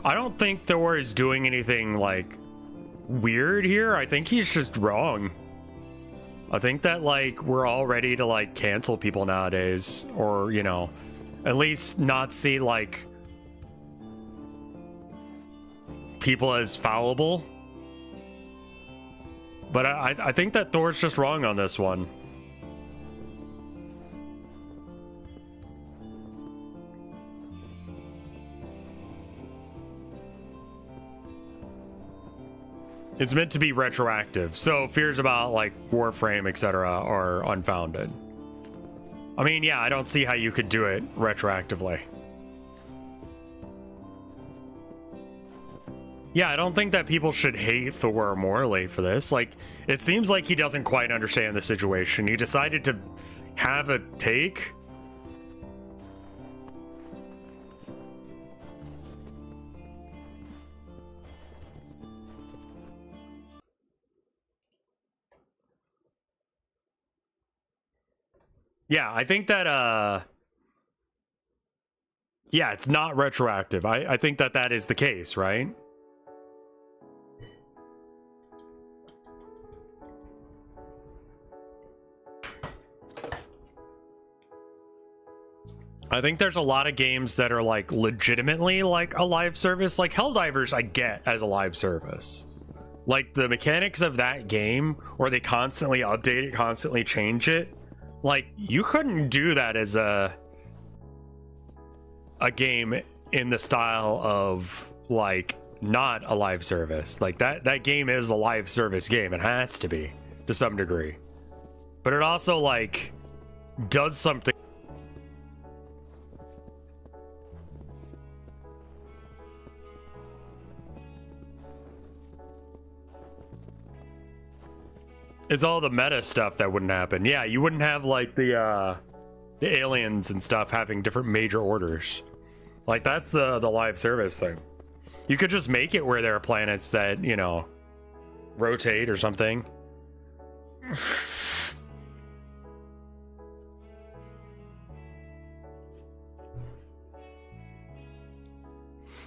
I don't think Thor is doing anything, like, weird here. I think he's just wrong. I think that, like, we're all ready to, like, cancel people nowadays. Or, you know... At least not see, like, people as fallible. But I think that Thor's just wrong on this one. It's meant to be retroactive, so fears about, like, Warframe, etc. are unfounded. I mean, yeah, I don't see how you could do it retroactively. Yeah, I don't think that people should hate Thor morally for this. Like, it seems like he doesn't quite understand the situation. He decided to have a take. Yeah, I think that yeah, it's not retroactive. I think that that is the case, right? I think there's a lot of games that are like legitimately like a live service. Like Helldivers I get as a live service. Like the mechanics of that game where they constantly update it, constantly change it. Like you couldn't do that as a game in the style of like not a live service. Like that game is a live service game. It has to be to some degree. But it also like does something. It's all the meta stuff that wouldn't happen. Yeah, you wouldn't have like the aliens and stuff having different major orders. Like that's the live service thing. You could just make it where there are planets that, you know, rotate or something.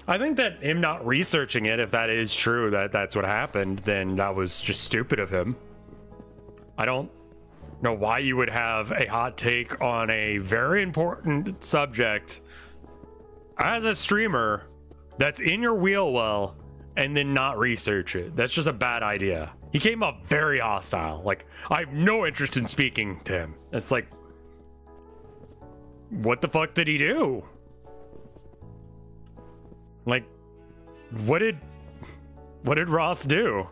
I think that him not researching it, if that is true, that that's what happened, then that was just stupid of him. I don't know why you would have a hot take on a very important subject as a streamer that's in your wheel well and then not research it. That's just a bad idea. He came up very hostile. Like, I have no interest in speaking to him. It's like, what the fuck did he do? Like, what did Ross do?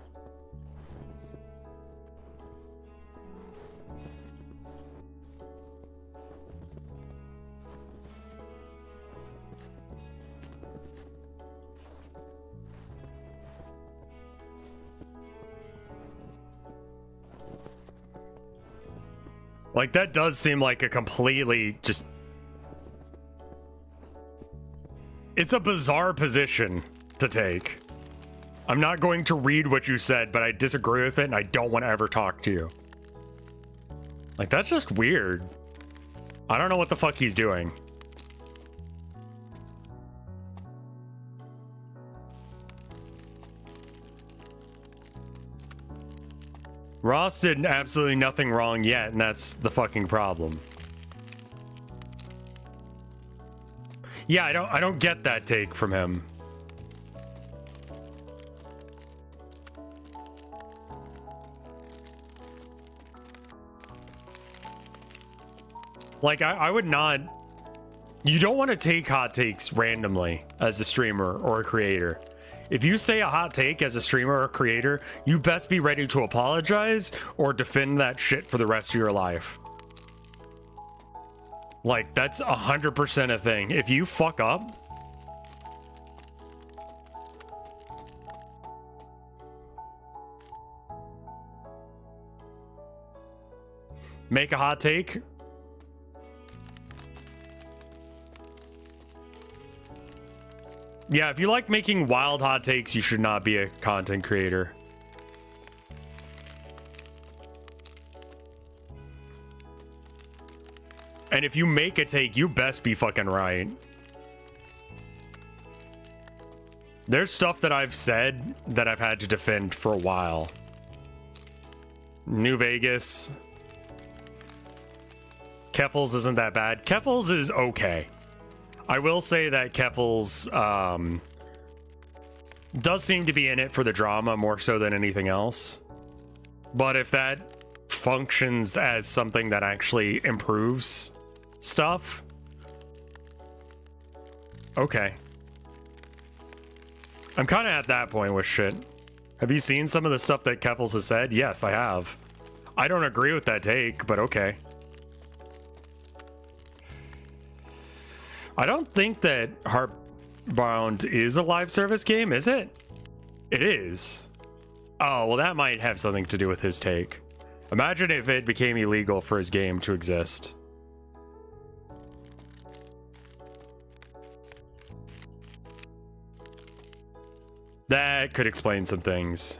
Like, that does seem like a completely just... It's a bizarre position to take. I'm not going to read what you said, but I disagree with it and I don't want to ever talk to you. Like, that's just weird. I don't know what the fuck he's doing. Ross did absolutely nothing wrong yet, and that's the fucking problem. Yeah, I don't get that take from him. Like, I would not... You don't want to take hot takes randomly as a streamer or a creator. If you say a hot take as a streamer or creator, you best be ready to apologize or defend that shit for the rest of your life. Like, that's 100% a thing. If you fuck up, make a hot take. Yeah, if you like making wild hot takes, you should not be a content creator. And if you make a take, you best be fucking right. There's stuff that I've said that I've had to defend for a while. New Vegas. Keffels isn't that bad. Keffels is okay. I will say that Keffels does seem to be in it for the drama more so than anything else. But if that functions as something that actually improves stuff, okay. I'm kind of at that point with shit. Have you seen some of the stuff that Keffels has said? Yes, I have. I don't agree with that take, but okay. I don't think that Heartbound is a live service game, is it? It is. Oh, well, that might have something to do with his take. Imagine if it became illegal for his game to exist. That could explain some things.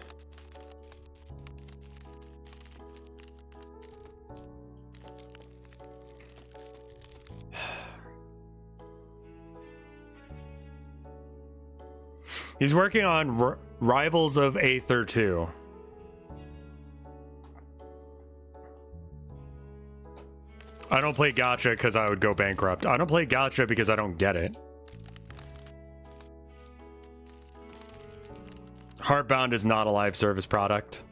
He's working on Rivals of Aether 2. I don't play gacha because I would go bankrupt. I don't play gacha because I don't get it. Heartbound is not a live service product.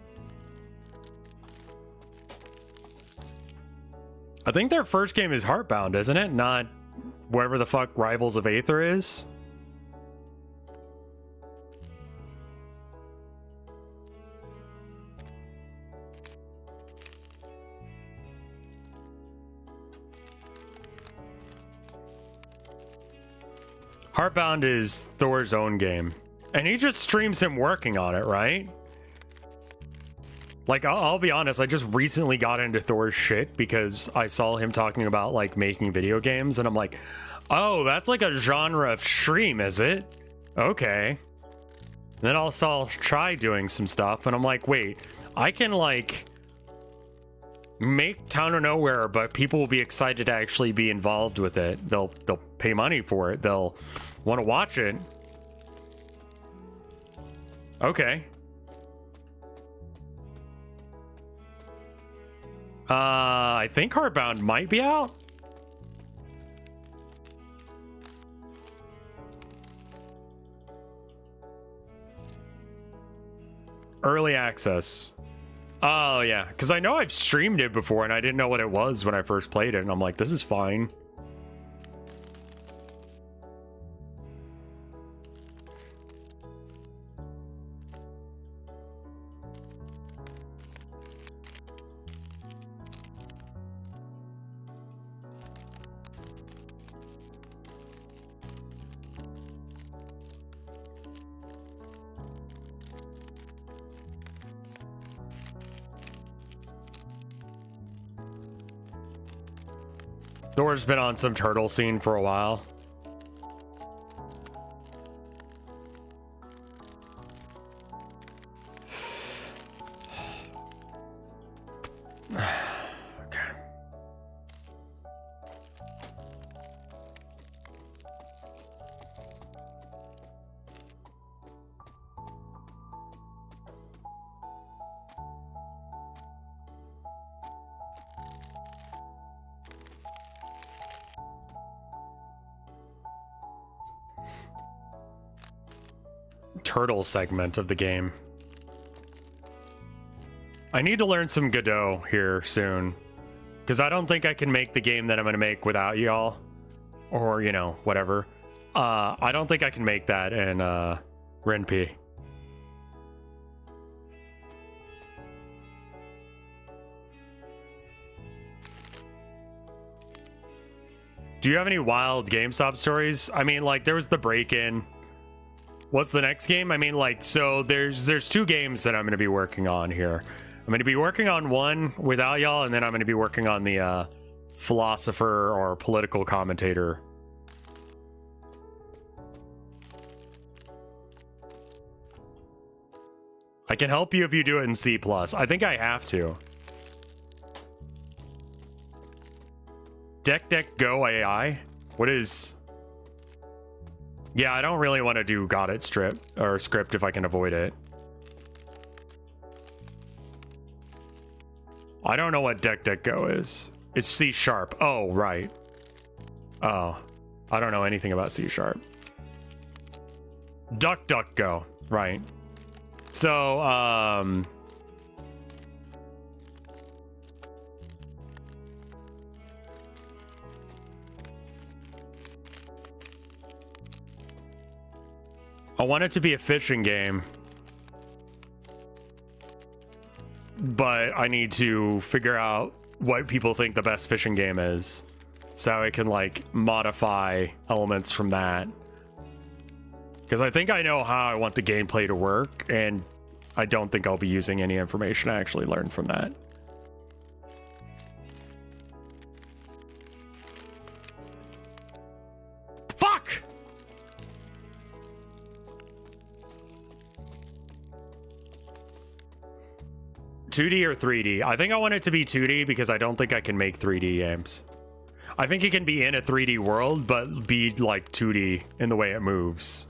I think their first game is Heartbound, isn't it? Not wherever the fuck Rivals of Aether is. Heartbound is Thor's own game. And he just streams him working on it, right? Like, I'll be honest, I just recently got into Thor's shit because I saw him talking about, like, making video games, and I'm like, oh, that's like a genre of stream, is it? Okay. Then I'll try doing some stuff, and I'm like, wait, I can, like, make Town of Nowhere, but people will be excited to actually be involved with it. They'll pay money for it. They'll want to watch it. Okay. I think Heartbound might be out. Early access. Oh, yeah. Because I know I've streamed it before and I didn't know what it was when I first played it. And I'm like, this is fine. Thor's been on some turtle scene for a while. Okay. Turtle segment of the game. I need to learn some Godot here soon, because I don't think I can make the game that I'm going to make without y'all, or, you know, whatever. I don't think I can make that in RenP. Do you have any wild GameStop stories? I mean, like, there was the break-in. What's the next game? I mean, like, so there's two games that I'm going to be working on here. I'm going to be working on one without y'all, and then I'm going to be working on the philosopher or political commentator. I can help you if you do it in C+. I think I have to. Deck Go AI? What is... Yeah, I don't really want to do got it script if I can avoid it. I don't know what Deck Go is. It's C#. Oh, right. Oh, I don't know anything about C#. Duck Go. Right. So, I want it to be a fishing game, but I need to figure out what people think the best fishing game is, so I can, like, modify elements from that. Because I think I know how I want the gameplay to work, and I don't think I'll be using any information I actually learned from that. Fuck! $2D or 3D? I think I want it to be 2D because I don't think I can make 3D games. I think it can be in a 3D world, but be like 2D in the way it moves.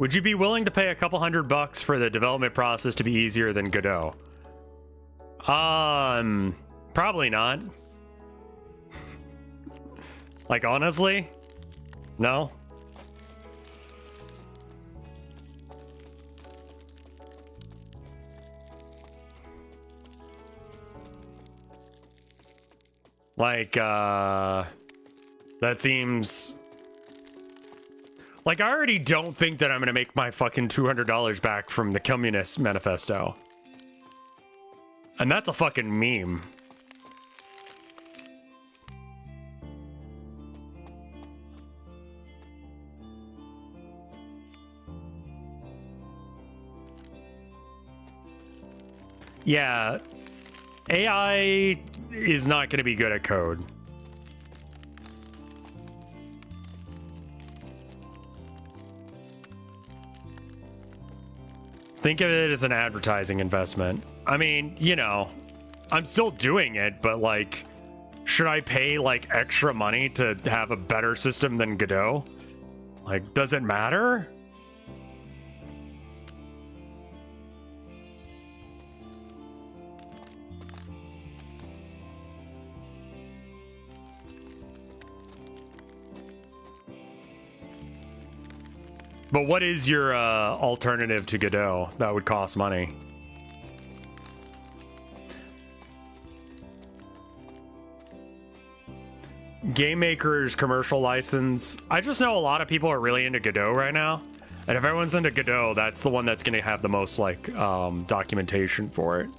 Would you be willing to pay a couple $100 for the development process to be easier than Godot? Probably not. Like, honestly? No? Like, that seems... Like, I already don't think that I'm gonna make my fucking $200 back from the Communist Manifesto. And that's a fucking meme. Yeah, AI is not going to be good at code. Think of it as an advertising investment. I mean, you know, I'm still doing it, but like, should I pay like extra money to have a better system than Godot? Like, does it matter? But what is your alternative to Godot that would cost money? Game Maker's commercial license. I just know a lot of people are really into Godot right now. And if everyone's into Godot, that's the one that's going to have the most like documentation for it.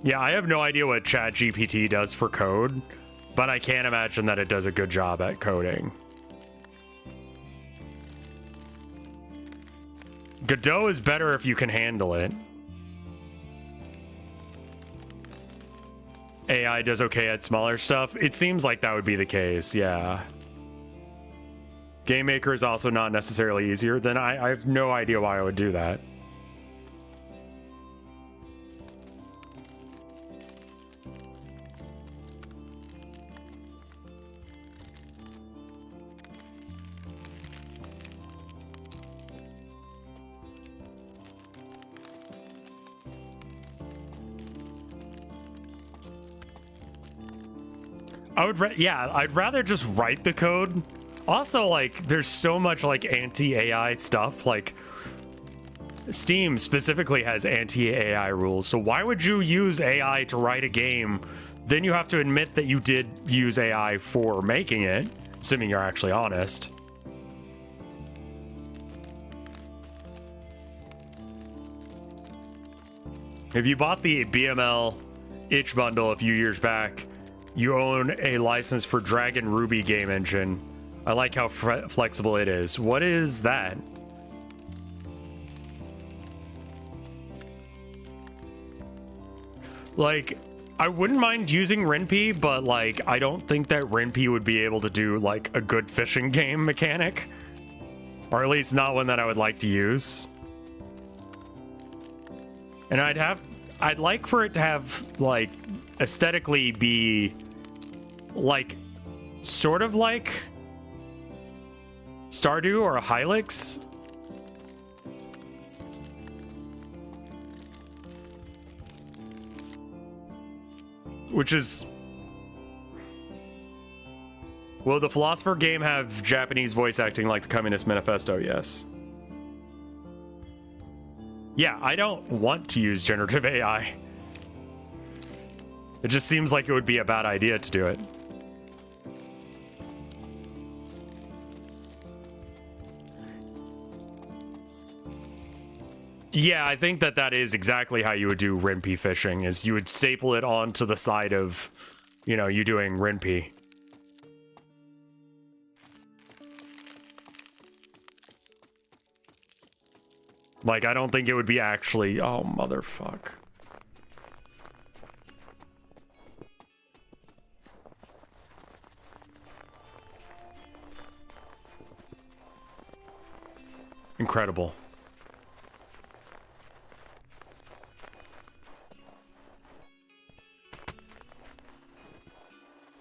Yeah, I have no idea what ChatGPT does for code, but I can't imagine that it does a good job at coding. Godot is better if you can handle it. AI does okay at smaller stuff. It seems like that would be the case, yeah. Game Maker is also not necessarily easier. Then I have no idea why I would do that. I'd rather just write the code. Also, like, there's so much like anti-AI stuff. Like, Steam specifically has anti-AI rules. So why would you use AI to write a game? Then you have to admit that you did use AI for making it, assuming you're actually honest. If you bought the BML itch bundle a few years back, you own a license for Dragon Ruby game engine. I like how flexible it is. What is that? Like, I wouldn't mind using RenP, but like, I don't think that RenP would be able to do like a good fishing game mechanic. Or at least not one that I would like to use. And I'd like for it to have like aesthetically be like sort of like Stardew or a Hylix. Which is... Will the Philosopher game have Japanese voice acting like the Communist Manifesto? Yes. Yeah, I don't want to use generative AI. It just seems like it would be a bad idea to do it. Yeah, I think that is exactly how you would do RenP fishing, is you would staple it onto the side of, you know, you doing RenP. Like, I don't think it would be actually... Oh, motherfuck. Incredible.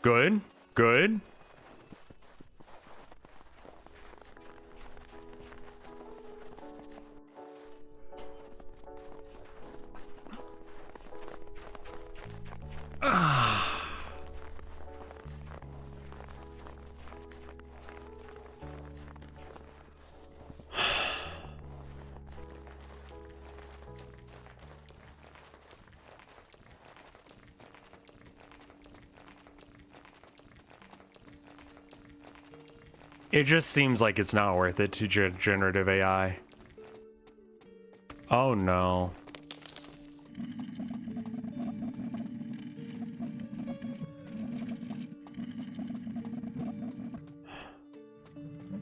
Good. Good. It just seems like it's not worth it to generative AI. Oh no.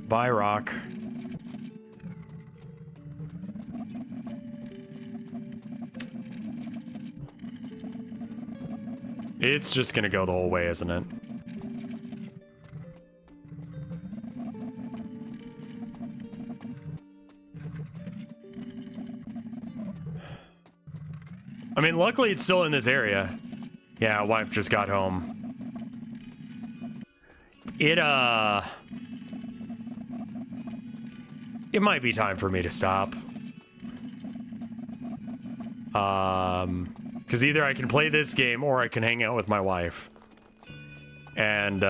Bye, Rock. It's just gonna go the whole way, isn't it? I mean, luckily it's still in this area. Yeah, wife just got home. It might be time for me to stop. Because either I can play this game or I can hang out with my wife. And,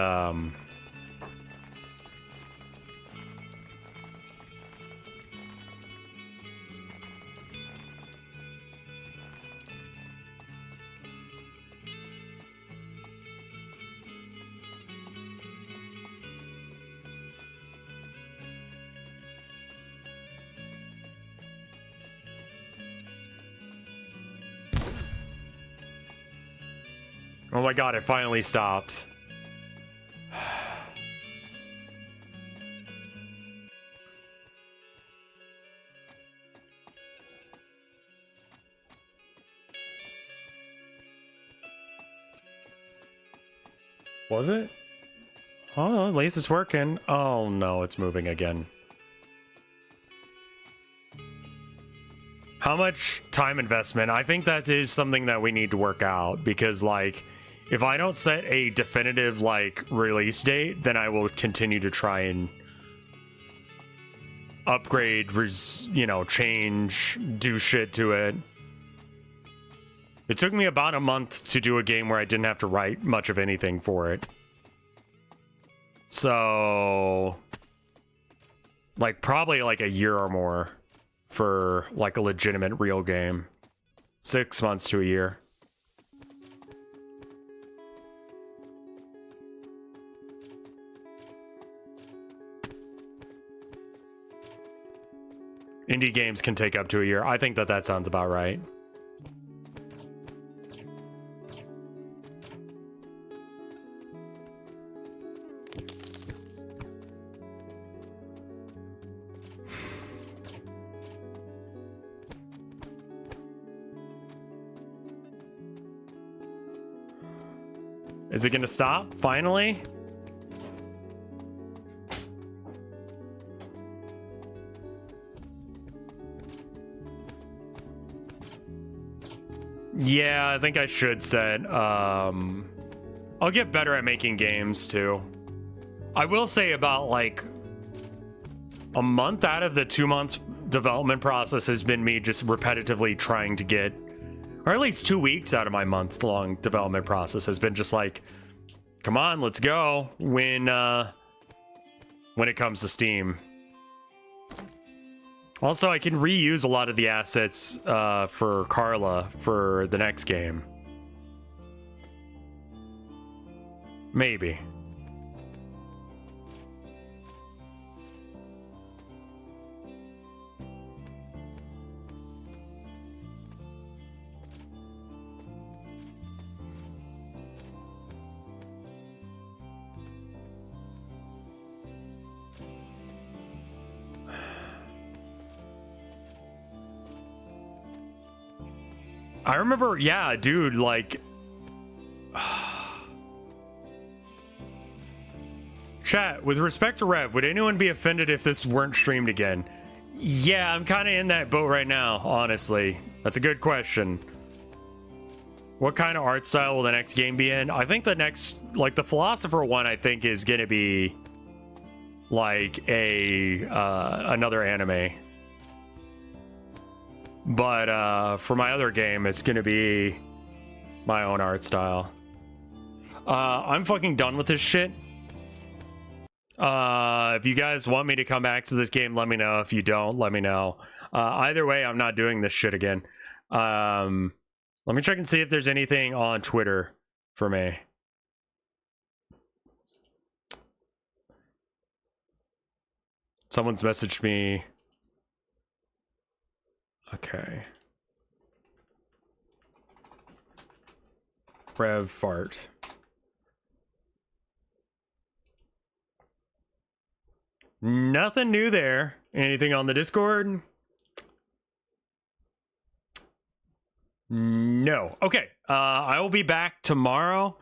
oh my god, it finally stopped. Was it? Oh, at least it's working. Oh no, it's moving again. How much time investment? I think that is something that we need to work out, because like, if I don't set a definitive like release date, then I will continue to try and upgrade, change, do shit to it. It took me about a month to do a game where I didn't have to write much of anything for it. So, like, probably like a year or more for like a legitimate real game. 6 months to a year. Indie games can take up to a year. I think that sounds about right. Is it gonna stop finally? Yeah, I think I should set, I'll get better at making games too. I will say about like a month out of the 2 month development process has been me just repetitively trying to get, or at least 2 weeks out of my month-long development process has been just like, come on, let's go when it comes to Steam. Also, I can reuse a lot of the assets for Carla for the next game. Maybe. I remember, yeah, dude, like... Chat, with respect to Rev, would anyone be offended if this weren't streamed again? Yeah, I'm kind of in that boat right now, honestly. That's a good question. What kind of art style will the next game be in? I think the next, like the Philosopher one, I think is gonna be like a another anime. But for my other game, it's gonna be my own art style. I'm fucking done with this shit. If you guys want me to come back to this game, let me know. If you don't, let me know. Either way, I'm not doing this shit again. Let me check and see if there's anything on Twitter for me. Someone's messaged me. Okay. Rev fart. Nothing new there. Anything on the Discord? No. Okay. I will be back tomorrow.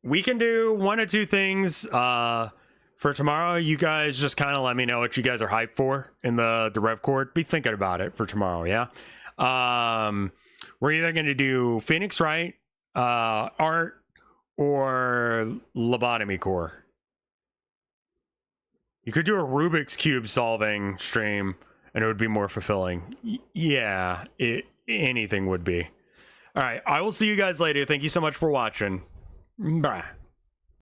We can do one or two things. For tomorrow, you guys just kind of let me know what you guys are hyped for in the Rev Court. Be thinking about it for tomorrow, yeah? We're either going to do Phoenix Wright, art, or lobotomy core. You could do a Rubik's Cube solving stream, and it would be more fulfilling. Yeah, anything would be. All right, I will see you guys later. Thank you so much for watching. Bye.